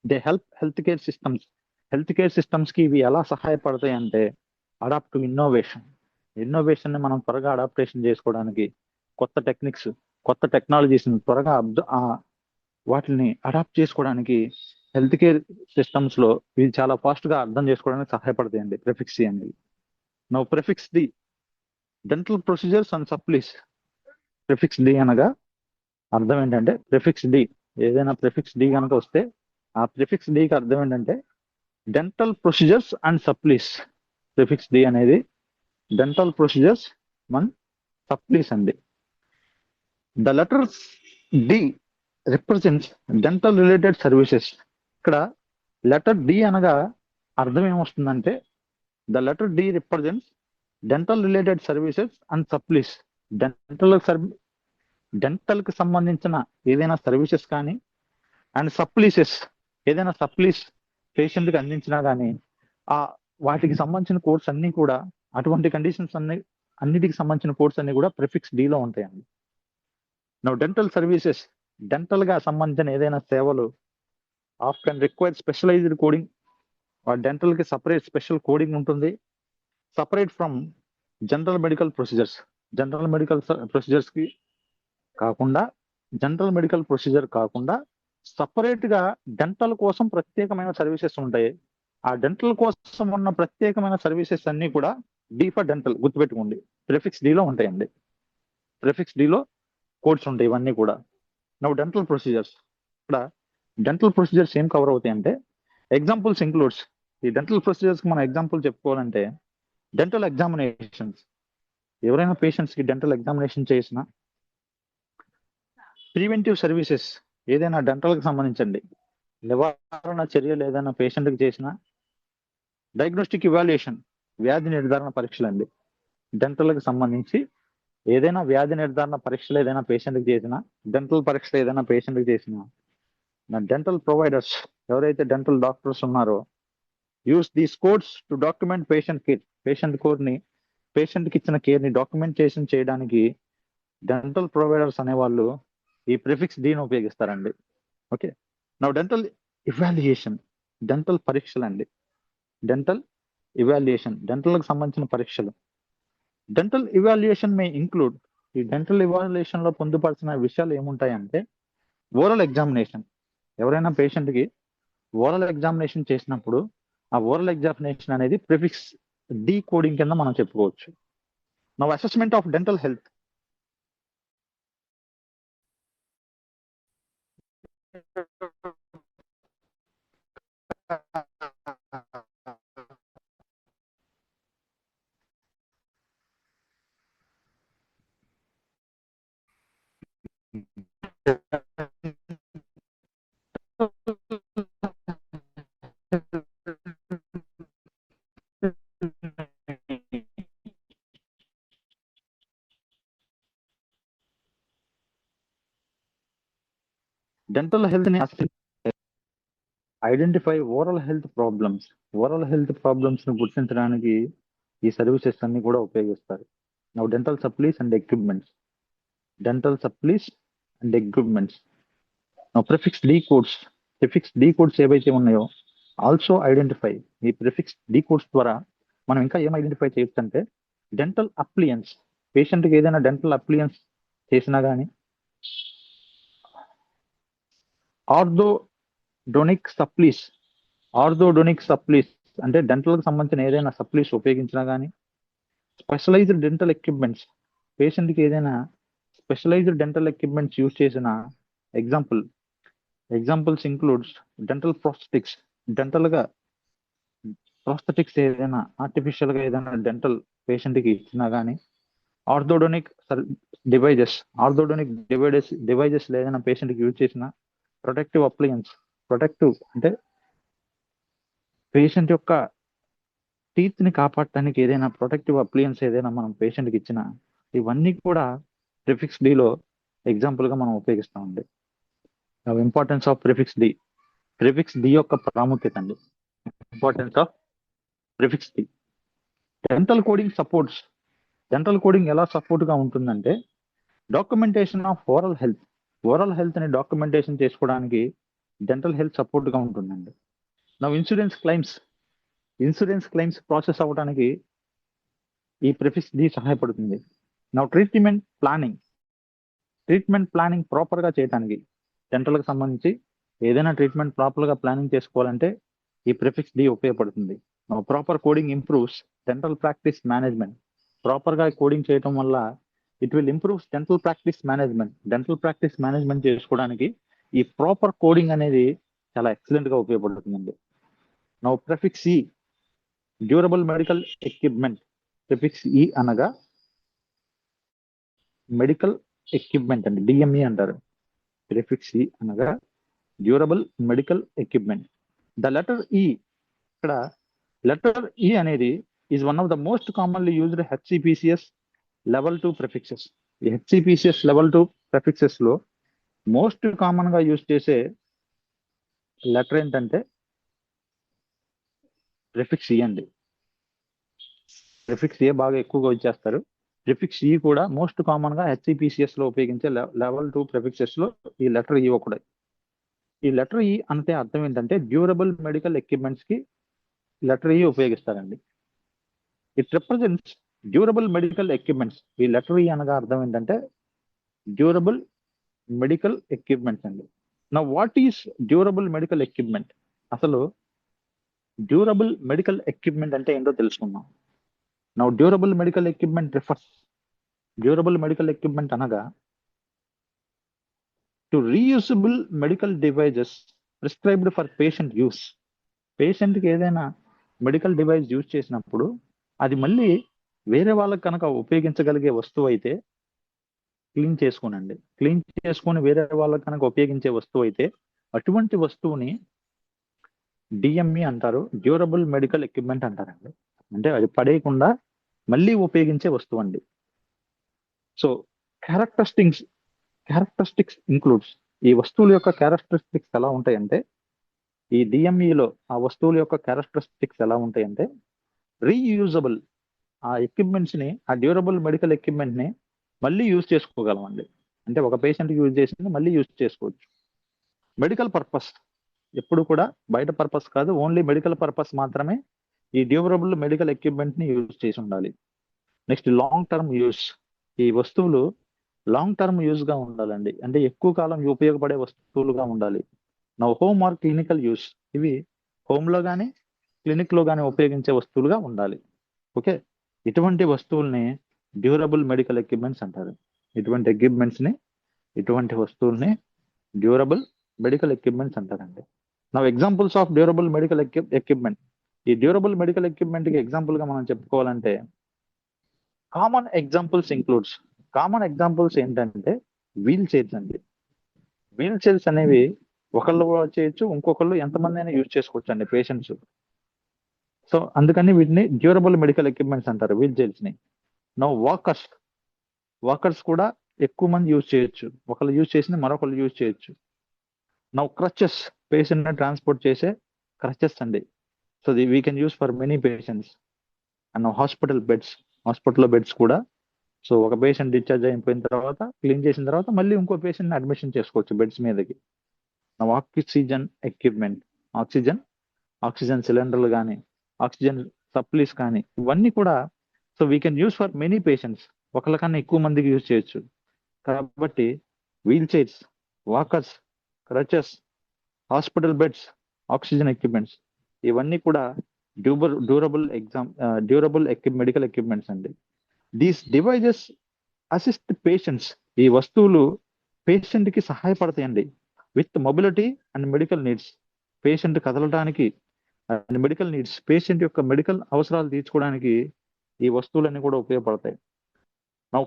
They help health care systems, health care systems కి ఇవి ఎలా సహాయపడతాయి అంటే అడాప్ట్ టు ఇన్నోవేషన్, ఇన్నోవేషన్ ని మనం త్వరగా అడాప్టేషన్ చేసుకోవడానికి, కొత్త టెక్నిక్స్, కొత్త టెక్నాలజీస్ ని త్వరగా వాటిని అడాప్ట్ చేసుకోవడానికి హెల్త్ కేర్ సిస్టమ్స్ లో ఇవి చాలా ఫాస్ట్ గా అర్థం చేసుకోవడానికి సహాయపడతాయండి ప్రిఫిక్స్ సి అనేది. Now prefix D, dental procedures and supplies. Prefix D అనగా అర్థం ఏంటంటే, ప్రిఫిక్స్ డి, ఏదైనా ప్రిఫిక్స్ డి కనుక వస్తే ఆ ప్రిఫిక్స్ డికి అర్థం ఏంటంటే dental procedures and supplies. Prefix D అనేది డెంటల్ ప్రొసీజర్స్ అండ్ సప్లీస్ అండి. The letter D represents dental related services. ఇక్కడ లెటర్ డి అనగా అర్థం ఏమొస్తుందంటే the letter D represents dental related services and supplies. Dental కి సంబంధించిన ఏదైనా సర్వీసెస్ కానీ అండ్ సప్లీసెస్, ఏదైనా సప్లీస్ పేషెంట్కి అందించినా కానీ ఆ వాటికి సంబంధించిన కోడ్స్ అన్ని కూడా అటువంటి కండిషన్స్ అన్నిటికి సంబంధించిన కోడ్స్ అన్ని కూడా ప్రిఫిక్స్ డిలో ఉంటాయండి. డెంటల్ సర్వీసెస్, డెంటల్ గా సంబంధించిన ఏదైనా సేవలు after required specialised coding, dental కి సపరేట్ స్పెషల్ కోడింగ్ ఉంటుంది. Separate from general medical procedures, general medical procedures కి కాకుండా జనరల్ మెడికల్ ప్రొసీజర్ కాకుండా సపరేట్ గా డెంటల్ కోసం ప్రత్యేకమైన సర్వీసెస్ ఉంటాయి. ఆ డెంటల్ కోసం ఉన్న ప్రత్యేకమైన సర్వీసెస్ అన్ని కూడా డి ఫర్ డెంటల్ గుర్తుపెట్టుకోండి, ప్రిఫిక్స్ డిలో ఉంటాయండి. ప్రిఫిక్స్ డిలో కోడ్స్ ఉంటాయి ఇవన్నీ కూడా. డెంటల్ ప్రొసీజర్స్, ఇక్కడ డెంటల్ ప్రొసీజర్స్ ఏం కవర్ అవుతాయి అంటే ఎగ్జాంపుల్స్ ఇంక్లూడ్స్. ఈ డెంటల్ ప్రొసీజర్స్ కి మనం ఎగ్జాంపుల్ చెప్పుకోవాలంటే డెంటల్ ఎగ్జామినేషన్స్, ఎవరైనా పేషెంట్స్ కి డెంటల్ ఎగ్జామినేషన్ చేసిన, ప్రివెంటివ్ సర్వీసెస్ ఏదైనా డెంటల్ కి సంబంధించండి నివారణ చర్యలు ఏదైనా పేషెంట్ కి చేసిన, డయాగ్నోస్టిక్ ఇవాల్యుయేషన్ వ్యాధి నిర్ధారణ పరీక్షలు అండి. డెంటల్ కి సంబంధించి ఏదైనా వ్యాధి నిర్ధారణ పరీక్షలు ఏదైనా పేషెంట్ కి చేసిన, డెంటల్ పరీక్షలు ఏదైనా పేషెంట్ కి చేసిన, డెంటల్ ప్రొవైడర్స్ ఎవరైతే డెంటల్ డాక్టర్స్ ఉన్నారో use these codes to document patient care, patient కి ఇచ్చిన కేర్ ని డాక్యుమెంటేషన్ చేయడానికి డెంటల్ ప్రొవైడర్స్ అనేవాళ్ళు ఈ ప్రిఫిక్స్ డీని ఉపయోగిస్తారండి. ఓకే, డెంటల్ ఇవాల్యుయేషన్, డెంటల్ పరీక్షలు అండి. డెంటల్ ఇవాల్యుయేషన్ డెంటల్ కి సంబంధించిన పరీక్షలు. డెంటల్ ఇవాల్యుయేషన్ మే ఇంక్లూడ్, ఈ డెంటల్ ఇవాల్యుయేషన్ లో పొందుపరిచిన విషయాలు ఏముంటాయంటే ఓరల్ ఎగ్జామినేషన్, ఎవరైనా పేషెంట్ కి ఓరల్ ఎగ్జామినేషన్ చేసినప్పుడు ఆ ఓరల్ ఎగ్జామినేషన్ అనేది ప్రిఫిక్స్ డి కోడింగ్ కింద మనం చెప్పుకోవచ్చు. Assessment of dental health, dental health ని identify oral health problems, oral health problems ని గుర్తించడానికి ఈ సర్వీసెస్ అన్ని కూడా ఉపయోగిస్తారు. Dental supplies and equipments, dental supplies and equipments. Prefix D codes ఏవైతే ఉన్నాయో ఆల్సో ఐడెంటిఫై, ఈ ప్రిఫిక్స్ డి కోడ్స్ ద్వారా మనం ఇంకా ఏం ఐడెంటిఫై చేయొచ్చు అంటే డెంటల్ అప్లియన్స్, పేషెంట్ కి ఏదైనా డెంటల్ అప్లియన్స్ చేసినా కానీ, ఆర్థోడోనిక్ సప్లీస్ అంటే డెంటల్ కి సంబంధించిన ఏదైనా సప్లీస్ ఉపయోగించినా కానీ, స్పెషలైజ్డ్ డెంటల్ ఎక్విప్మెంట్స్, పేషెంట్ కి ఏదైనా స్పెషలైజ్డ్ డెంటల్ ఎక్విప్మెంట్స్ యూజ్ చేసిన examples includes dental prosthetics, dental గా ప్రాస్థెటిక్స్ ఏదైనా ఆర్టిఫిషియల్ గా ఏదైనా డెంటల్ పేషెంట్ కి ఇచ్చినా కానీ, ఆర్థోడోనిక్ డివైజెస్ ఏదైనా పేషెంట్ కి యూజ్ చేసిన, ప్రొటెక్టివ్ అప్లయన్స్, ప్రొటెక్టివ్ అంటే పేషెంట్ యొక్క టీత్ ని కాపాడటానికి ఏదైనా ప్రొటెక్టివ్ అప్లయన్స్ ఏదైనా మనం పేషెంట్ కి ఇచ్చిన, ఇవన్నీ కూడా ప్రిఫిక్స్ డిలో ఎగ్జాంపుల్ గా మనం ఉపయోగిస్తామండి. ఇంపార్టెన్స్ ఆఫ్ ప్రిఫిక్స్ డి యొక్క ప్రాముఖ్యత అండి. Importance of prefix D. Dental coding ఎలా సపోర్ట్ గా ఉంటుందంటే డాక్యుమెంటేషన్ ఆఫ్ ఓరల్ హెల్త్ ని డాక్యుమెంటేషన్ చేసుకోవడానికి డెంటల్ హెల్త్ సపోర్ట్ గా ఉంటుందండి. ఇన్సూరెన్స్ క్లెయిమ్స్ ప్రాసెస్ అవ్వడానికి ఈ ప్రిఫిక్స్ డి సహాయపడుతుంది. ట్రీట్మెంట్ ప్లానింగ్ ప్రాపర్ గా చేయడానికి, డెంటల్ కి సంబంధించి ఏదైనా ట్రీట్మెంట్ ప్రాపర్ గా ప్లానింగ్ చేసుకోవాలంటే ఈ ప్రిఫిక్స్ డి ఉపయోగపడుతుంది. Proper coding improves dental practice management, proper గా కోడింగ్ చేయడం వల్ల it will improve dental practice management చేసుకోవడానికి ఈ ప్రాపర్ కోడింగ్ అనేది చాలా ఎక్సలెంట్ గా ఉపయోగపడుతుందండి. ప్రిఫిక్స్ ఈ durable medical equipment, prefix E అనగా మెడికల్ ఎక్విప్మెంట్ అండి, డిఎంఈ అంటారు. ప్రిఫిక్స్ ఈ అనగా durable medical equipment. The letter E, ఇక్కడ లెటర్ ఈ అనేది is one of the most commonly used HCPCS level 2 prefixes. ఈ హెచ్సిపిసిఎస్ లెవెల్ 2 ప్రిఫిక్సెస్ లో మోస్ట్ కామన్ గా యూజ్ చేసే లెటర్ ఏంటంటే ప్రిఫిక్స్ ఈ అండి. ప్రిఫిక్స్ ఏ బాగా ఎక్కువగా ఇచ్చేస్తారు. ప్రిఫిక్స్ ఈ కూడా మోస్ట్ కామన్ గా హెచ్సిపిసిఎస్ లో ఉపయోగించే లెవెల్ 2 ప్రిఫిక్సెస్ లో ఈ లెటర్ ఈ ఒకటి. ఈ లెటర్ ఈ అంటే అర్థం ఏంటంటే డ్యూరబుల్ మెడికల్ ఎక్విప్మెంట్స్ కి లెటర్ ఈ ఉపయోగిస్తారండి. It represents durable medical equipments. ఈ లెటర్ ఈ అనగా అర్థం ఏంటంటే డ్యూరబుల్ మెడికల్ ఎక్విప్మెంట్స్ అండి. Now what is durable medical equipment? అసలు డ్యూరబుల్ మెడికల్ ఎక్విప్మెంట్ అంటే ఏంటో తెలుసుకుందాం. Now durable medical equipment refers, durable medical equipment అనగా to reusable medical devices prescribed for patient use. పేషెంట్కి ఏదైనా మెడికల్ డివైస్ యూజ్ చేసినప్పుడు అది మళ్ళీ వేరే వాళ్ళకి కనుక ఉపయోగించగలిగే వస్తువు అయితే క్లీన్ చేసుకోనండి. క్లీన్ చేసుకొని వేరే వాళ్ళకి కనుక ఉపయోగించే వస్తువు అయితే అటువంటి వస్తువుని డిఎంఈ అంటారు, డ్యూరబుల్ మెడికల్ ఎక్విప్మెంట్ అంటారండి. అంటే అది పడేయకుండా మళ్ళీ ఉపయోగించే వస్తువు అండి. సో క్యారెక్టరిస్టిక్స్ ఇంక్లూడ్స్, ఈ వస్తువుల యొక్క క్యారెక్టరిస్టిక్స్ ఎలా ఉంటాయంటే, ఈ డిఎంఈలో ఆ వస్తువుల యొక్క క్యారెక్టరిస్టిక్స్ ఎలా ఉంటాయంటే రీయూజబుల్. ఆ ఎక్విప్మెంట్స్ ని, ఆ డ్యూరబుల్ మెడికల్ ఎక్విప్మెంట్ ని మళ్ళీ యూజ్ చేసుకోగలమండి. అంటే ఒక పేషెంట్ యూజ్ చేసింది మళ్ళీ యూజ్ చేసుకోవచ్చు. మెడికల్ పర్పస్, ఎప్పుడు కూడా బయట పర్పస్ కాదు, ఓన్లీ మెడికల్ పర్పస్ మాత్రమే ఈ డ్యూరబుల్ మెడికల్ ఎక్విప్మెంట్ ని యూజ్ చేసి ఉండాలి. నెక్స్ట్ లాంగ్ టర్మ్ యూస్, ఈ వస్తువులు లాంగ్ టర్మ్ యూజ్ గా ఉండాలండి. అంటే ఎక్కువ కాలం ఉపయోగపడే వస్తువులుగా ఉండాలి. నా హోమ్ ఆర్ క్లినికల్ యూస్, ఇవి హోమ్ లో కానీ క్లినిక్ లో కానీ ఉపయోగించే వస్తువులుగా ఉండాలి. ఓకే, ఇటువంటి వస్తువుల్ని డ్యూరబుల్ మెడికల్ ఎక్విప్మెంట్స్ అంటారు. ఇటువంటి వస్తువుల్ని డ్యూరబుల్ మెడికల్ ఎక్విప్మెంట్స్ అంటారండి. నా examples of durable medical equipment. ఈ డ్యూరబుల్ మెడికల్ ఎక్విప్మెంట్ కి ఎగ్జాంపుల్ గా మనం చెప్పుకోవాలంటే కామన్ ఎగ్జాంపుల్స్ ఏంటంటే వీల్ చైర్స్ అండి. వీల్ చైర్స్ అనేవి ఒకళ్ళు చేయొచ్చు, ఇంకొకళ్ళు ఎంతమంది అయినా యూజ్ చేసుకోవచ్చు అండి పేషెంట్స్. సో అందుకని వీటిని డ్యూరబుల్ మెడికల్ ఎక్విప్మెంట్స్ అంటారు, వీల్ చైర్స్ ని. నో వాకర్స్ కూడా ఎక్కువ మంది యూజ్ చేయొచ్చు, ఒకళ్ళు యూజ్ చేసింది మరొకళ్ళు యూజ్ చేయొచ్చు. నో క్రచెస్, పేషెంట్ ని ట్రాన్స్పోర్ట్ చేసే క్రచెస్ అండి. So we can use for many patients. And hospital beds కూడా. సో ఒక పేషెంట్ డిశ్చార్జ్ అయిపోయిన తర్వాత క్లీన్ చేసిన తర్వాత మళ్ళీ ఇంకో పేషెంట్ అడ్మిషన్ చేసుకోవచ్చు బెడ్స్ మీదకి. ఆక్సిజన్ ఎక్విప్మెంట్, ఆక్సిజన్ సిలిండర్లు కానీ, ఆక్సిజన్ సప్లీస్ కానీ, ఇవన్నీ కూడా so we can use for many patients, ఒకళ్ళ కన్నా ఎక్కువ మందికి యూజ్ చేయొచ్చు. కాబట్టి wheelchairs, walkers, crutches, hospital beds, oxygen equipments, ఇవన్నీ కూడా డ్యూరబుల్ మెడికల్ ఎక్విప్మెంట్స్ అండి. దీస్ డివైజెస్ అసిస్ట్ పేషెంట్స్, ఈ వస్తువులు పేషెంట్ కి సహాయపడతాయండి with mobility and medical needs. Patient కదలడానికి అండ్ మెడికల్ నీడ్స్, పేషెంట్ యొక్క మెడికల్ అవసరాలు తీర్చుకోవడానికి ఈ వస్తువులన్నీ కూడా ఉపయోగపడతాయి. Now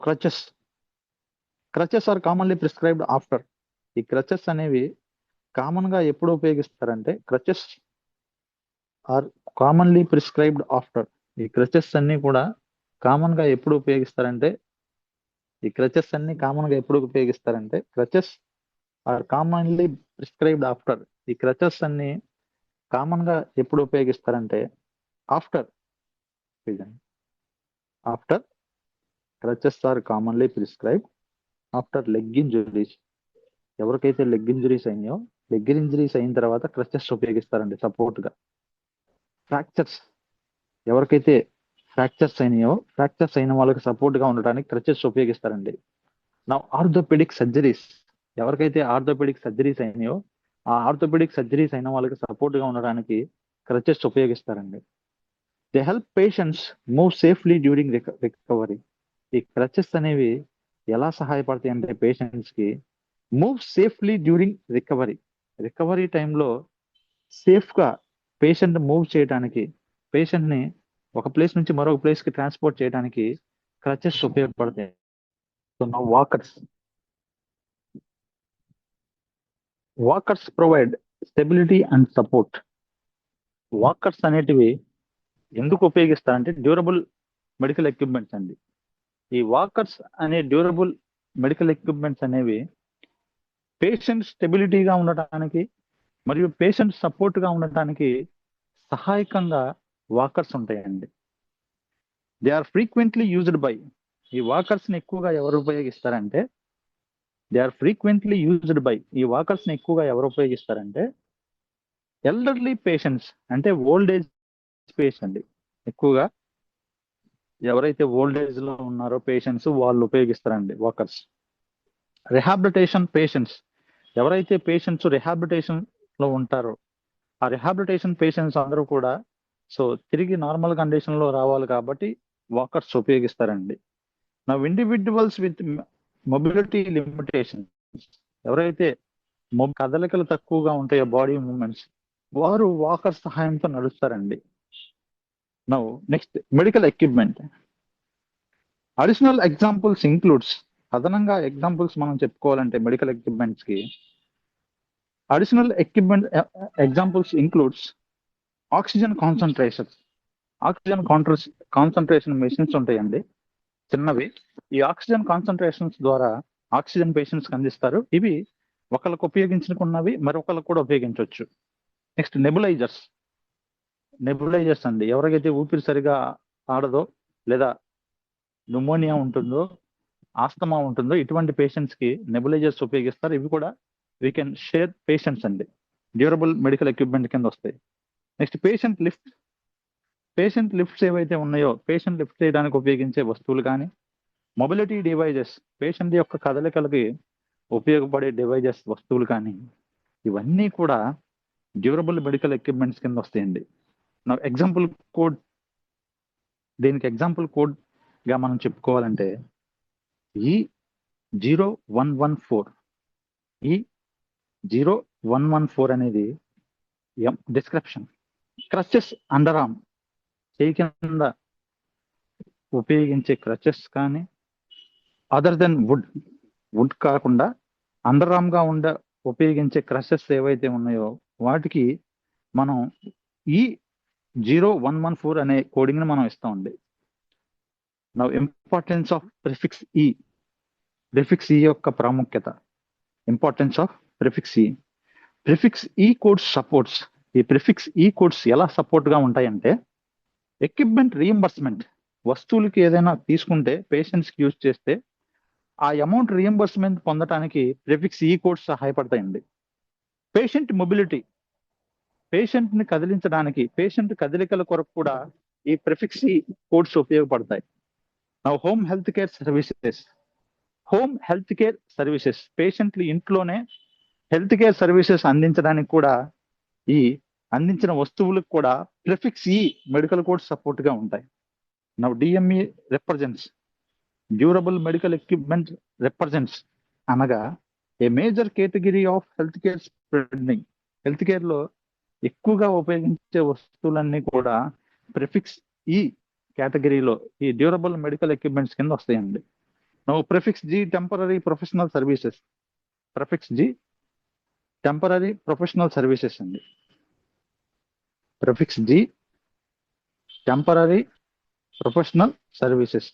crutches are commonly prescribed after. ఈ క్రచెస్ అనేవి కామన్ గా ఎప్పుడు ఉపయోగిస్తారంటే crutches are commonly prescribed after. ఈ క్రచెస్ అన్ని కూడా కామన్ గా ఎప్పుడు ఉపయోగిస్తారంటే crutches are commonly prescribed after. ఈ క్రచెస్ అన్ని కామన్ గా ఎప్పుడు ఉపయోగిస్తారంటే after crutches are commonly prescribed after leg injuries. ఎవరికైతే లెగ్ ఇంజరీస్ అయిన తర్వాత క్రచెస్ ఉపయోగిస్తారండి సపోర్ట్ గా. ఎవరికైతే ఫ్రాక్చర్స్ అయిన వాళ్ళకి సపోర్ట్ గా ఉండడానికి క్రచెస్ ఉపయోగిస్తారండి. నా ఆర్థోపెడిక్ సర్జరీస్, ఎవరికైతే ఆర్థోపెడిక్ సర్జరీస్ అయినాయో ఆ ఆర్థోపెడిక్ సర్జరీస్ అయిన వాళ్ళకి సపోర్ట్ గా ఉండడానికి క్రచెస్ ఉపయోగిస్తారండి. They help patients move safely during recovery. ఈ క్రచెస్ అనేవి ఎలా సహాయపడతాయి అంటే పేషెంట్స్ కి మూవ్ సేఫ్లీ డ్యూరింగ్ రికవరీ టైంలో సేఫ్ గా పేషెంట్ మూవ్ చేయడానికి, పేషెంట్ ని ఒక ప్లేస్ నుంచి మరొక ప్లేస్ కి ట్రాన్స్పోర్ట్ చేయడానికి క్రచెస్ ఉపయోగపడతాయి. సో నా walkers provide stability and support. Walkers అనేటివి ఎందుకు ఉపయోగిస్తారంటే డ్యూరబుల్ మెడికల్ ఎక్విప్మెంట్స్ అండి. ఈ వాకర్స్ అనే డ్యూరబుల్ మెడికల్ ఎక్విప్మెంట్స్ అనేవి పేషెంట్ స్టెబిలిటీగా ఉండటానికి మరియు పేషెంట్ సపోర్ట్ గా ఉండటానికి సహాయకంగా వాకర్స్ ఉంటాయండి. They are frequently used by, ఈ వాకర్స్ ని ఎక్కువగా ఎవరు ఉపయోగిస్తారంటే ఈ వాకర్స్ ని ఎక్కువగా ఎవరు ఉపయోగిస్తారంటే ఎల్డర్లీ పేషెంట్స్, అంటే ఓల్డ్ ఏజ్ పేషెంట్. ఎక్కువగా ఎవరైతే ఓల్డ్ ఏజ్ లో ఉన్నారో పేషెంట్స్ వాళ్ళు ఉపయోగిస్తారండి వాకర్స్. రిహాబిలిటేషన్ పేషెంట్స్, ఎవరైతే పేషెంట్స్ రిహాబిలిటేషన్ లో ఉంటారో ఆ రిహాబిలిటేషన్ పేషెంట్స్ అందరూ కూడా సో తిరిగి నార్మల్ కండిషన్ లో రావాలి కాబట్టి వాకర్స్ ఉపయోగిస్తారండి. నా ఇండివిజువల్స్ విత్ మొబిలిటీ లిమిటేషన్స్, ఎవరైతే కదలికలు తక్కువగా ఉంటాయో బాడీ మూవ్మెంట్స్, వారు వాకర్ సహాయంతో నడుస్తారండి. Now next medical equipment. Additional examples includes, అదనంగా ఎగ్జాంపుల్స్ మనం చెప్పుకోవాలంటే మెడికల్ ఎక్విప్మెంట్స్ కి additional equipment examples includes oxygen concentration machines ఉంటాయండి, చిన్నవి. ఈ ఆక్సిజన్ కాన్సన్ట్రేషన్స్ ద్వారా ఆక్సిజన్ పేషెంట్స్ కి అందిస్తారు. ఇవి ఒకరికి ఉపయోగించుకున్నవి మరొకరికి కూడా ఉపయోగించవచ్చు. నెక్స్ట్ నెబులైజర్స్ అండి, ఎవరికైతే ఊపిరి సరిగా ఆడదో లేదా న్యూమోనియా ఉంటుందో ఆస్తమా ఉంటుందో ఇటువంటి పేషెంట్స్ కి నెబులైజర్స్ ఉపయోగిస్తారు. ఇవి కూడా వీ కెన్ షేర్ పేషెంట్స్ అండి, డ్యూరబుల్ మెడికల్ ఎక్విప్మెంట్ కింద వస్తాయి. నెక్స్ట్ పేషెంట్ లిఫ్ట్స్ ఏవైతే ఉన్నాయో పేషెంట్ లిఫ్ట్ చేయడానికి ఉపయోగించే వస్తువులు కానీ మొబిలిటీ డివైజెస్, పేషెంట్ యొక్క కదలికలకి ఉపయోగపడే డివైజెస్ వస్తువులు కానీ ఇవన్నీ కూడా డ్యూరబుల్ మెడికల్ ఎక్విప్మెంట్స్ కింద వస్తాయండి. నా దీనికి ఎగ్జాంపుల్ కోడ్ గా మనం చెప్పుకోవాలంటే E0114 అనేది డిస్క్రిప్షన్. క్రచెస్ అండర్ ఆర్మ్, చేయి కింద ఉపయోగించే క్రచెస్ కానీ అదర్ దెన్ వుడ్ కాకుండా అండర్ ఆర్మ్ గా ఉపయోగించే క్రచెస్ ఏవైతే ఉన్నాయో వాటికి మనం E0114 అనే కోడింగ్ ని మనం ఇస్తామండి. నా ఇంపార్టెన్స్ ఆఫ్ ప్రిఫిక్స్ ఈ యొక్క ప్రాముఖ్యత. ఇంపార్టెన్స్ ఆఫ్ ప్రిఫిక్స్ ఈ కోడ్స్ సపోర్ట్స్. ఈ ప్రిఫిక్స్ ఈ కోడ్స్ ఎలా సపోర్ట్ గా ఉంటాయంటే ఎక్విప్మెంట్ రీఎంబర్స్మెంట్, వస్తువులకి ఏదైనా తీసుకుంటే పేషెంట్స్ కి యూజ్ చేస్తే ఆ అమౌంట్ రీఎంబర్స్మెంట్ పొందడానికి ప్రిఫిక్స్ ఈ కోడ్స్ సహాయపడతాయండి. పేషెంట్ మొబిలిటీ, పేషెంట్ ని కదిలించడానికి పేషెంట్ కదలికల కొరకు కూడా ఈ ప్రిఫిక్స్ ఈ కోడ్స్ ఉపయోగపడతాయి. నా హోమ్ హెల్త్ కేర్ సర్వీసెస్, పేషెంట్లు ఇంట్లోనే హెల్త్ కేర్ సర్వీసెస్ అందించడానికి కూడా ఈ అందించిన వస్తువులకు కూడా ప్రిఫిక్స్ ఈ మెడికల్ కోడ్ సపోర్ట్ గా ఉంటాయి. Now DME represents durable medical equipment represents, అనగా a major category of health care spending. Health care లో ఎక్కువగా ఉపయోగించే వస్తువులన్నీ కూడా ప్రిఫిక్స్ ఈ కేటగిరీలో ఈ డ్యూరబుల్ మెడికల్ ఎక్విప్మెంట్స్ కింద వస్తాయండి. Now prefix G temporary professional services. Prefix G temporary professional services అండి. Prefix G temporary professional services.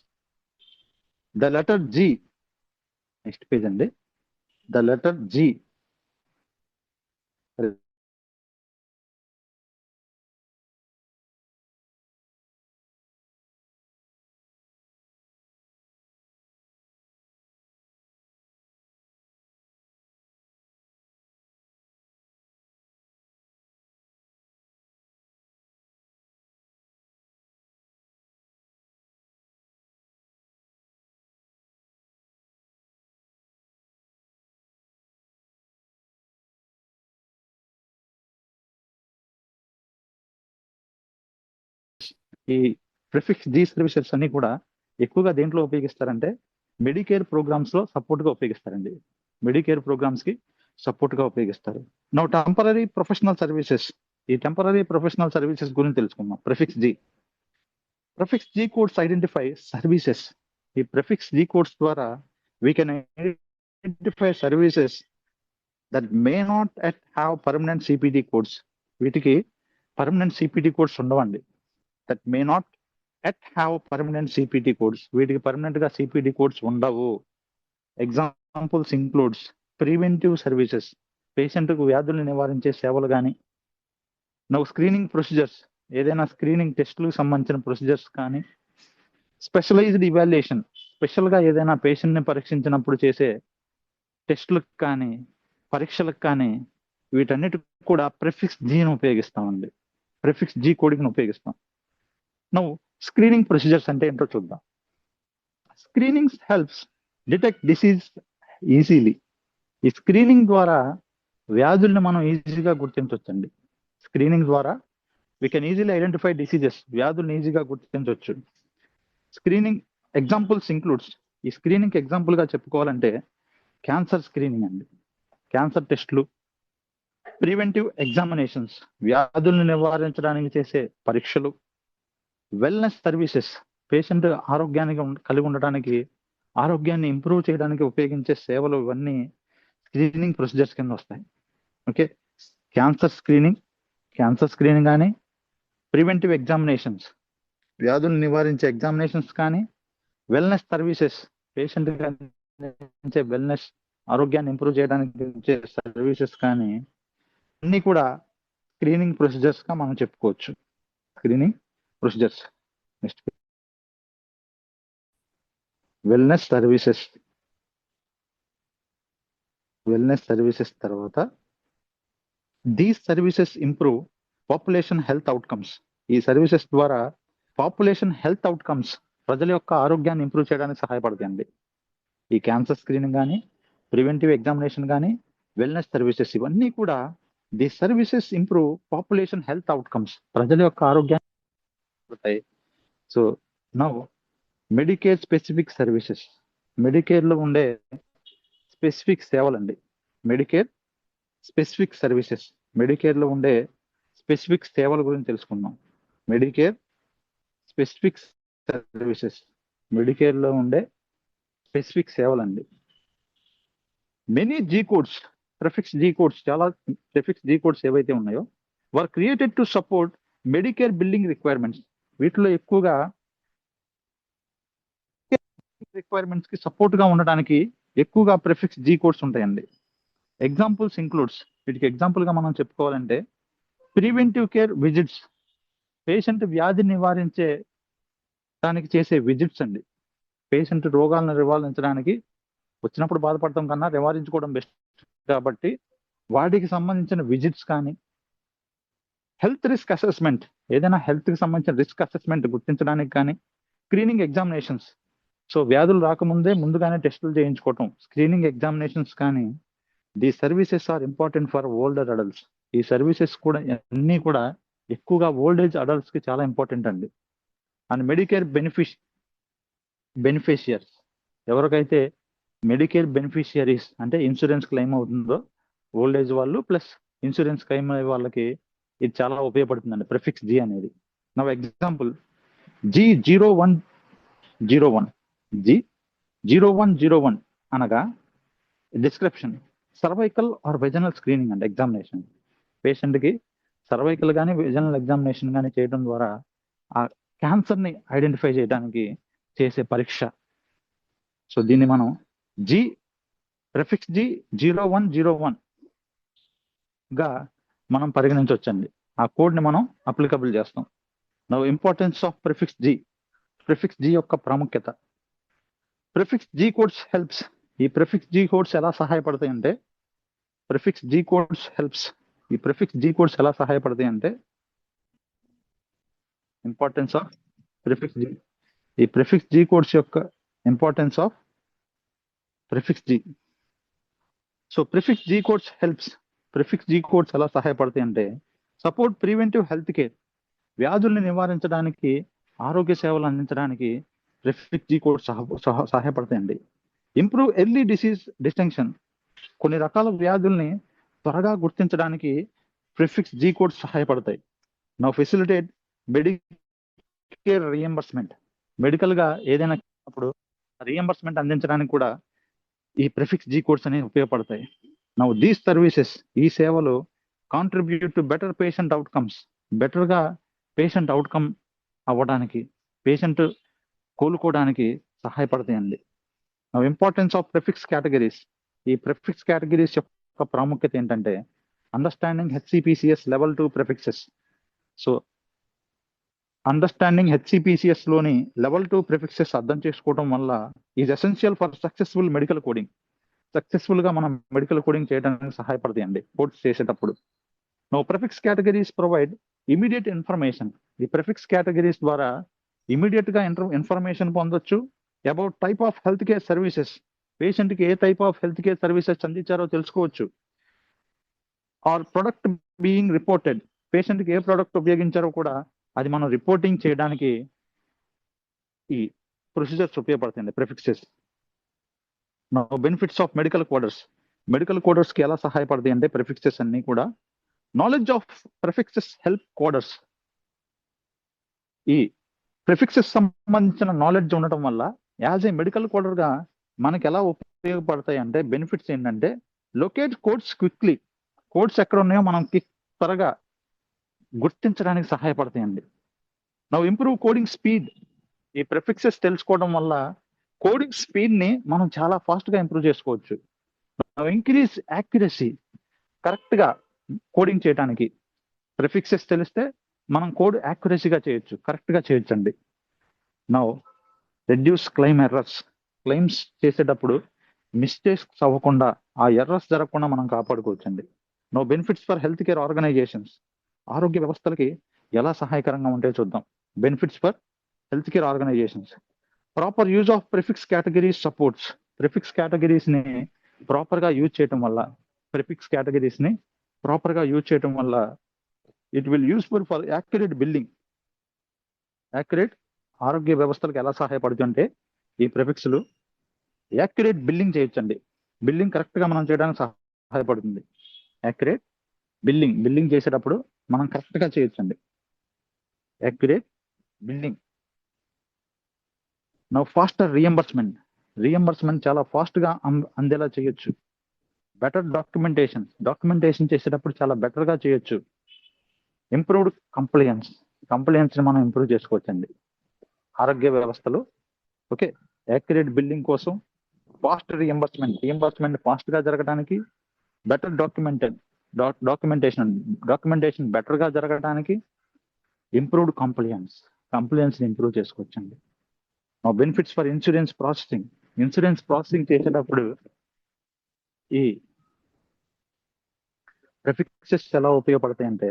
The letter G, next page అండి. ద లెటర్ జి ఈ ప్రిఫిక్స్ జీ సర్వీసెస్ అన్ని కూడా ఎక్కువగా దేంట్లో ఉపయోగిస్తారంటే మెడికేర్ ప్రోగ్రామ్స్ లో సపోర్ట్ గా ఉపయోగిస్తారండి. మెడికేర్ ప్రోగ్రామ్స్ కి సపోర్ట్ గా ఉపయోగిస్తారు. Now temporary professional services. ఈ టెంపరరీ ప్రొఫెషనల్ సర్వీసెస్ గురించి తెలుసుకుందాం. Prefix G codes identify services. ఈ ప్రిఫిక్స్ జీ కోడ్స్ ద్వారా we can identify services that may not at have permanent CPT codes. వీటికి పర్మనెంట్ సిపిటి కోడ్స్ ఉండవండి. That may not at have permanent CPT codes. వీటికి పర్మనెంట్ గా సిపిటి కోడ్స్ ఉండవు. Examples includes preventive services, patient కు వ్యాధులను నివారించే సేవలు కానీ. నౌ స్క్రీనింగ్ ప్రొసీజర్స్, ఏదైనా స్క్రీనింగ్ టెస్టులకు సంబంధించిన ప్రొసీజర్స్ కానీ, స్పెషలైజ్డ్ ఇవాల్యుయేషన్ స్పెషల్గా ఏదైనా పేషెంట్ని పరీక్షించినప్పుడు చేసే టెస్టులకు కానీ, పరీక్షలకు కానీ, వీటన్నిటికి కూడా ప్రిఫిక్స్ జీని ఉపయోగిస్తామండి. ప్రిఫిక్స్ జీ కోడింగ్ని ఉపయోగిస్తాం. నౌ స్క్రీనింగ్ ప్రొసీజర్స్ అంటే ఏంటో చూద్దాం. Screening helps detect disease easily. ఈ స్క్రీనింగ్ ద్వారా వ్యాధుల్ని మనం ఈజీగా గుర్తించవచ్చండి. స్క్రీనింగ్ ద్వారా we can easily identify diseases, వ్యాధుల్ని ఈజీగా గుర్తించవచ్చు. స్క్రీనింగ్ ఎగ్జాంపుల్స్ ఇంక్లూడ్స్, ఈ స్క్రీనింగ్ ఎగ్జాంపుల్గా చెప్పుకోవాలంటే క్యాన్సర్ స్క్రీనింగ్ అండి, క్యాన్సర్ టెస్టులు, ప్రివెంటివ్ ఎగ్జామినేషన్స్, వ్యాధుల్ని నివారించడానికి చేసే పరీక్షలు, వెల్నెస్ సర్వీసెస్, పేషెంట్ ఆరోగ్యానికి కలిగి ఉండటానికి, ఆరోగ్యాన్ని ఇంప్రూవ్ చేయడానికి ఉపయోగించే సేవలు, ఇవన్నీ స్క్రీనింగ్ ప్రొసీజర్స్ కింద వస్తాయి. ఓకే, క్యాన్సర్ స్క్రీనింగ్ కానీ, ప్రివెంటివ్ ఎగ్జామినేషన్స్, వ్యాధులు నివారించే ఎగ్జామినేషన్స్ కానీ, వెల్నెస్ సర్వీసెస్, పేషెంట్ వెల్నెస్, ఆరోగ్యాన్ని ఇంప్రూవ్ చేయడానికి సర్వీసెస్ కానీ, అన్ని కూడా స్క్రీనింగ్ ప్రొసీజర్స్ గా మనం చెప్పుకోవచ్చు. Screening procedures. Next wellness services తర్వాత these services improve population health outcomes. ఈ సర్వీసెస్ ద్వారా పాపులేషన్ హెల్త్ అవుట్కమ్స్, ప్రజల యొక్క ఆరోగ్యాన్ని ఇంప్రూవ్ చేయడానికి సహాయపడతాయండి. ఈ క్యాన్సర్ స్క్రీనింగ్ కానీ, ప్రివెంటివ్ ఎగ్జామినేషన్ కానీ, వెల్నెస్ సర్వీసెస్, ఇవన్నీ కూడా the services improve population health outcomes, ప్రజల యొక్క ఆరోగ్యాన్ని. So now Medicare specific services, మెడికేర్లో ఉండే స్పెసిఫిక్ సేవలండి. మెడికేర్ స్పెసిఫిక్ సర్వీసెస్, మెడికేర్లో ఉండే స్పెసిఫిక్ సేవల గురించి తెలుసుకుందాం. మెడికేర్ స్పెసిఫిక్ సర్వీసెస్, మెడికేర్లో ఉండే స్పెసిఫిక్ సేవలండి. Many G codes, prefix G codes, చాలా ప్రిఫిక్స్ జీ కోడ్స్ ఏవైతే ఉన్నాయో were created to support Medicare billing requirements. వీటిలో ఎక్కువగా రిక్వైర్మెంట్స్ కి సపోర్ట్ గా ఉండడానికి ఎక్కువగా ప్రిఫిక్స్ జీ కోడ్స్ ఉంటాయండి. ఎగ్జాంపుల్స్ ఇంక్లూడ్స్, వీటికి ఎగ్జాంపుల్ గా మనం చెప్పుకోవాలంటే ప్రివెంటివ్ కేర్ విజిట్స్, పేషెంట్ వ్యాధి నివారించే దానికి చేసే విజిట్స్ అండి. పేషెంట్ రోగాలను నివారించడానికి, వచ్చినప్పుడు బాధపడటం కన్నా నివారించుకోవడం బెస్ట్ కాబట్టి వాటికి సంబంధించిన విజిట్స్ కానీ, హెల్త్ రిస్క్ అసెస్మెంట్, ఏదైనా హెల్త్ కి సంబంధించిన రిస్క్ అసెస్మెంట్ గుర్తించడానికి కానీ, స్క్రీనింగ్ ఎగ్జామినేషన్స్, సో వ్యాధులు రాకముందే ముందుగానే టెస్టులు చేయించుకోవటం, స్క్రీనింగ్ ఎగ్జామినేషన్స్ కానీ. The services are important for older adults. ఈ సర్వీసెస్ కూడా అన్నీ కూడా ఎక్కువగా ఓల్డ్ ఏజ్ అడల్ట్స్ కి చాలా ఇంపార్టెంట్ అండి. అండ్ మెడికేర్ బెనిఫిషియర్స్, ఎవరికైతే మెడికేర్ బెనిఫిషియరీస్ అంటే ఇన్సూరెన్స్ క్లెయిమ్ అవుతుందో ఓల్డ్ ఏజ్ వాళ్ళు ప్లస్ ఇన్సూరెన్స్ క్లెయిమ్ అయ్యే వాళ్ళకి ఇది చాలా ఉపయోగపడుతుందండి ప్రిఫిక్స్ జీ అనేది. నా ఎగ్జాంపుల్ G0101, G0101 అనగా description cervical or vaginal screening and examination. పేషెంట్కి సర్వైకల్ కానీ వెజనల్ ఎగ్జామినేషన్ కానీ చేయడం ద్వారా ఆ క్యాన్సర్ని ఐడెంటిఫై చేయడానికి చేసే పరీక్ష. సో దీన్ని మనం ప్రిఫిక్స్ G0101 గా మనం పరిగణించవచ్చండి. ఆ కోడ్ని మనం అప్లికబుల్ చేస్తాం. Now importance of prefix G యొక్క ప్రాముఖ్యత. Prefix G codes helps. ఈ ప్రిఫిక్స్ జీ కోడ్స్ ఎలా సహాయపడతాయంటే ఇంపార్టెన్స్ ఆఫ్ ప్రిఫిక్స్ జీ. ఈ ప్రిఫిక్స్ జీ కోడ్స్ యొక్క importance of prefix G. So prefix G codes helps. Prefix G codes ఎలా సహాయపడతాయంటే సపోర్ట్ ప్రివెంటివ్ హెల్త్ కేర్, వ్యాధుల్ని నివారించడానికి, ఆరోగ్య సేవలు అందించడానికి ప్రిఫిక్స్ జీ కోడ్స్ సహాయపడతాయండి. ఇంప్రూవ్ ఎర్లీ డిసీజ్ డిస్టింక్షన్, కొన్ని రకాల వ్యాధుల్ని త్వరగా గుర్తించడానికి ప్రిఫిక్స్ జీ కోడ్స్ సహాయపడతాయి. Now facilitate Medicare reimbursement, medical గా ఏదైనా అప్పుడు రియంబర్స్మెంట్ అందించడానికి కూడా ఈ ప్రిఫిక్స్ జీ కోడ్స్ అనేవి ఉపయోగపడతాయి. నౌ దీస్ సర్వీసెస్, ఈ సేవలు contribute to better patient outcomes, బెటర్గా పేషెంట్ అవుట్కమ్ అవ్వడానికి, పేషెంట్ కోలుకోవడానికి సహాయపడతాయండి. Now importance of prefix categories. ఈ ప్రిఫిక్స్ కేటగిరీస్ యొక్క ప్రాముఖ్యత ఏంటంటే understanding HCPCS level 2 prefixes. So understanding HCPCS లోని లెవెల్ 2 ప్రిఫిక్సెస్ అర్థం చేసుకోవడం వల్ల is essential for successful medical coding. Successful గా మనం మెడికల్ కోడింగ్ చేయడానికి సహాయపడతాయండి కోడ్స్ చేసేటప్పుడు. Now prefix categories provide immediate information. ఈ ప్రిఫిక్స్ కేటగిరీస్ ద్వారా ఇమీడియట్ గా ఇన్ఫర్మేషన్ పొందొచ్చు about type of health care services. Patient కి ఏ type of health care services అందించారో తెలుసుకోవచ్చు. Or product being reported. Patient కి ఏ ప్రొడక్ట్ ఉపయోగించారో కూడా అది మనం రిపోర్టింగ్ చేయడానికి ఈ ప్రొసీజర్స్ ఉపయోగపడతాయండి prefixes. Benefits of medical coders. Medical coders కి ఎలా సహాయపడతాయి అంటే ప్రిఫిక్సెస్ అన్ని కూడా knowledge of prefixes help coders. ఈ ప్రిఫిక్సెస్ సంబంధించిన నాలెడ్జ్ ఉండటం వల్ల యాజ్ ఏ మెడికల్ కోడర్ గా మనకి ఎలా ఉపయోగపడతాయి అంటే బెనిఫిట్స్ ఏంటంటే లొకేట్ కోడ్స్ క్విక్లీ. కోడ్స్ ఎక్కడ ఉన్నాయో మనం త్వరగా గుర్తించడానికి సహాయపడతాయండి. Now improve coding speed. ఈ ప్రిఫిక్సెస్ తెలుసుకోవడం వల్ల కోడింగ్ స్పీడ్ ని మనం చాలా ఫాస్ట్ గా ఇంప్రూవ్ చేసుకోవచ్చు. Increase accuracy. కరెక్ట్ గా కోడింగ్ చేయడానికి ప్రిఫిక్సెస్ తెలిస్తే మనం కోడ్ యాక్యురసీగా చేయొచ్చు, కరెక్ట్ గా చేయొచ్చండి. Now reduce claim errors. Claims చేసేటప్పుడు మిస్టేక్స్ అవ్వకుండా, ఆ ఎర్రర్స్ జరగకుండా మనం కాపాడుకోవచ్చండి. No benefits for health care organisations. ఆరోగ్య వ్యవస్థలకి ఎలా సహాయకరంగా ఉంటాయో చూద్దాం. Benefits for health care organizations. Proper use of prefix categories supports. Prefix categories ని ప్రాపర్ గా యూజ్ చేయటం వల్ల it will useful for accurate building. ఆరోగ్య వ్యవస్థలకు ఎలా సహాయపడుతుంటే ఈ ప్రిఫిక్స్లు యాక్యురేట్ బిల్డింగ్ చేయొచ్చండి. బిల్డింగ్ కరెక్ట్ గా మనం చేయడానికి సహాయపడుతుంది. యాక్యురేట్ బిల్డింగ్ చేసేటప్పుడు మనం కరెక్ట్ గా చేయొచ్చండి. Accurate billing. Now faster reimbursement చాలా ఫాస్ట్ గా అందేలా చేయొచ్చు. బెటర్ డాక్యుమెంటేషన్ చేసేటప్పుడు చాలా బెటర్ గా చేయొచ్చు. ఇంప్రూవ్డ్ కంప్లైన్స్ ని మనం ఇంప్రూవ్ చేసుకోవచ్చండి ఆరోగ్య వ్యవస్థలో. ఓకే, యాక్యురేట్ బిల్డింగ్ కోసం ఫాస్ట్ రియంబర్స్మెంట్ ఫాస్ట్ గా జరగడానికి, బెటర్ డాక్యుమెంటేషన్ బెటర్ గా జరగడానికి, ఇంప్రూవ్డ్ కంప్లైన్స్ ని ఇంప్రూవ్ చేసుకోవచ్చండి. బెనిఫిట్స్ ఫర్ ఇన్సూరెన్స్ ప్రాసెసింగ్ చేసేటప్పుడు ఈ ప్రిఫిక్సెస్ ఎలా ఉపయోగపడతాయి అంటే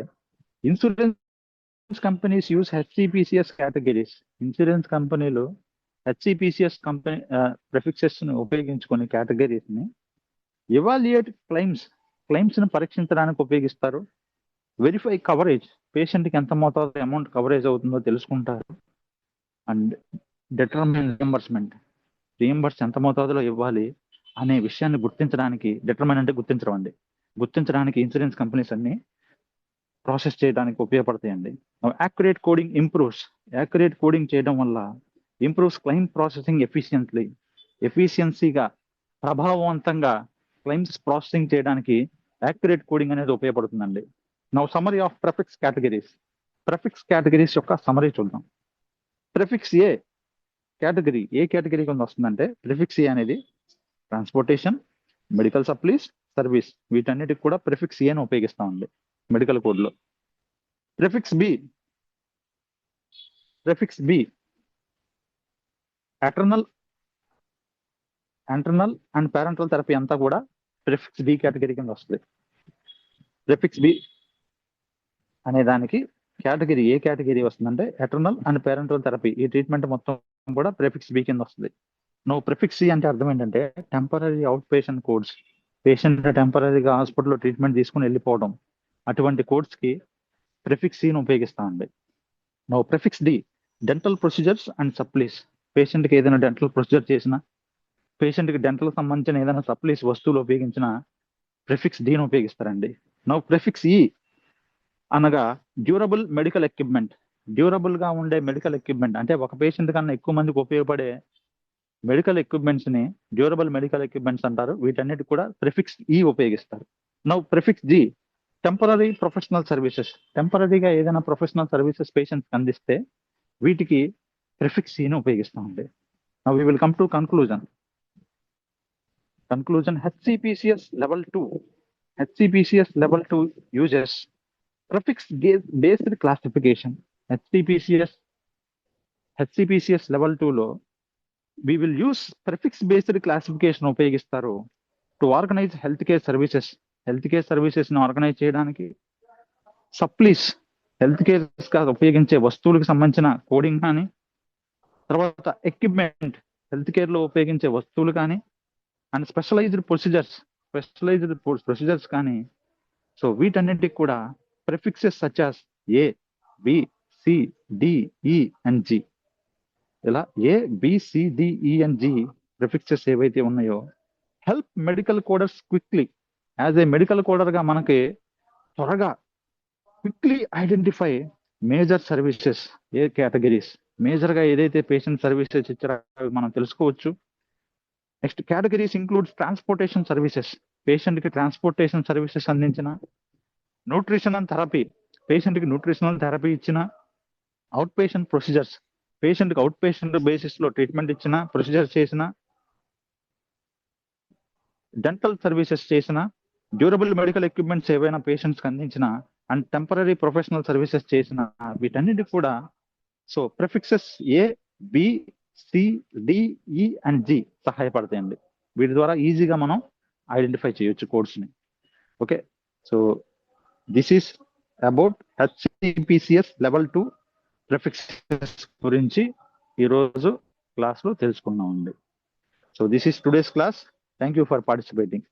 insurance companies use HCPCS categories. Insurance కంపెనీలు హెచ్సిపిసిఎస్ కంపెనీ ప్రిఫిక్సెస్ ని ఉపయోగించుకుని కేటగిరీస్ ని ఎవాల్యుయేట్ క్లెయిమ్స్ ని పరీక్షించడానికి ఉపయోగిస్తారు. Verify coverage. పేషెంట్ కి ఎంత మోతాదు అమౌంట్ కవరేజ్ అవుతుందో తెలుసుకుంటారు. అండ్ డిటర్మైన్ రియంబర్స్ ఎంత మోతాదులో ఇవ్వాలి అనే విషయాన్ని గుర్తించడానికి, డిటర్మైన్ అంటే గుర్తించడం అండి, గుర్తించడానికి ఇన్సూరెన్స్ కంపెనీస్ అన్ని ప్రాసెస్ చేయడానికి ఉపయోగపడతాయండి. యాక్యురేట్ కోడింగ్ చేయడం వల్ల ఇంప్రూవ్స్ క్లెయిమ్ ప్రాసెసింగ్ ఎఫిషియన్సీగా ప్రభావవంతంగా క్లెయిమ్స్ ప్రాసెసింగ్ చేయడానికి యాక్యురేట్ కోడింగ్ అనేది ఉపయోగపడుతుందండి. Now summary of prefix categories యొక్క సమ్మరీ చూద్దాం. ప్రిఫిక్స్ ఏ కేటగిరీ కింద వస్తుందంటే ప్రిఫిక్స్ ఏ అనేది ట్రాన్స్పోర్టేషన్, మెడికల్ సప్లీస్, సర్వీస్, వీటన్నిటికి కూడా ప్రిఫిక్స్ ఏని ఉపయోగిస్తామండి మెడికల్ కోడ్ లో. ప్రిఫిక్స్ బి అటర్నల్ అండ్ పేరెంటల్ థెరపీ అంతా కూడా ప్రిఫిక్స్ బి కేటగిరీ కింద వస్తుంది. ప్రిఫిక్స్ బి అనే దానికి ఏ కేటగిరీ వస్తుందంటే ఎటర్నల్ అండ్ పేరెంటల్ థెరపీ. ఈ ట్రీట్మెంట్ మొత్తం కూడా ప్రిఫిక్స్ బి కింద వస్తుంది. ప్రిఫిక్స్ సి అంటే అర్థం ఏంటంటే temporary out patient codes. Patient టెంపరీగా హాస్పిటల్లో ట్రీట్మెంట్ తీసుకుని వెళ్ళిపోవడం, అటువంటి కోడ్స్ కి ప్రిఫిక్స్ సిని ఉపయోగిస్తామండి. Prefix D dental procedures and supplies. Patient కి ఏదైనా డెంటల్ ప్రొసీజర్ చేసినా, పేషెంట్ కి డెంటల్ సంబంధించిన ఏదైనా సప్లీస్ వస్తువులు ఉపయోగించిన ప్రిఫిక్స్ డిని ఉపయోగిస్తారండి. ప్రిఫిక్స్ ఈ అనగా డ్యూరబుల్ మెడికల్ ఎక్విప్మెంట్. డ్యూరబుల్ గా ఉండే మెడికల్ ఎక్విప్మెంట్ అంటే ఒక పేషెంట్ కన్నా ఎక్కువ మందికి ఉపయోగపడే మెడికల్ ఎక్విప్మెంట్స్ ని డ్యూరబుల్ మెడికల్ ఎక్విప్మెంట్స్ అంటారు. వీటన్నిటి కూడా ప్రిఫిక్స్ ఈ ఉపయోగిస్తారు. Prefix G temporary professional services. టెంపరీగా ఏదైనా ప్రొఫెషనల్ సర్వీసెస్ పేషెంట్స్ అందిస్తే వీటికి ప్రిఫిక్స్ సిని ఉపయోగిస్తామండి. We will come to conclusion. HCPCS level 2 uses prefix based classification. HCPCS HCPCS level 2లో we will use prefix based classification ఉపయోగిస్తారు to organise health care services. Health care services ని ఆర్గనైజ్ చేయడానికి సప్లీస్ హెల్త్ కేర్ గా ఉపయోగించే వస్తువులకు సంబంధించిన కోడింగ్ కానీ, తర్వాత ఎక్విప్మెంట్ హెల్త్ కేర్ లో ఉపయోగించే వస్తువులు కానీ, అండ్ స్పెషలైజ్డ్ ప్రొసీజర్స్ కానీ. సో వీటన్నిటికి కూడా prefixes such as A, B, C, D, E and G, ఇలా A, B, C, D, E and G prefixes ఏవైతే ఉన్నాయో help medical coders quickly. As a medical coder గా మనకి త్వరగా quickly identify major services, a categories major గా ఏదైతే పేషెంట్ సర్వీసెస్ ఇచ్చారో అవి మనం తెలుసుకోవచ్చు. Next categories includes transportation services, patient కి ట్రాన్స్పోర్టేషన్ సర్వీసెస్ అందించిన, న్యూట్రిషనల్ థెరపీ, పేషెంట్ కి న్యూట్రిషనల్ థెరపీ ఇచ్చిన, అవుట్ పేషెంట్ ప్రొసీజర్స్, పేషెంట్ కి అవుట్ పేషెంట్ బేసిస్ లో ట్రీట్మెంట్ ఇచ్చిన, ప్రొసీజర్ చేసిన, డెంటల్ సర్వీసెస్ చేసిన, డ్యూరబుల్ మెడికల్ ఎక్విప్మెంట్స్ ఏవైనా పేషెంట్స్ కి అందించిన, అండ్ టెంపరీ ప్రొఫెషనల్ సర్వీసెస్ చేసిన, వీటన్నిటి కూడా so prefixes A, B, C, D, E and G సహాయపడతాయండి. వీటి ద్వారా ఈజీగా మనం ఐడెంటిఫై చేయొచ్చు కోడ్స్ ని. Okay, so this is about HCPCS level 2 prefixes గురించి ఈరోజు క్లాస్ లో తెలుసుకున్నామండి. So this is today's class. Thank you for participating.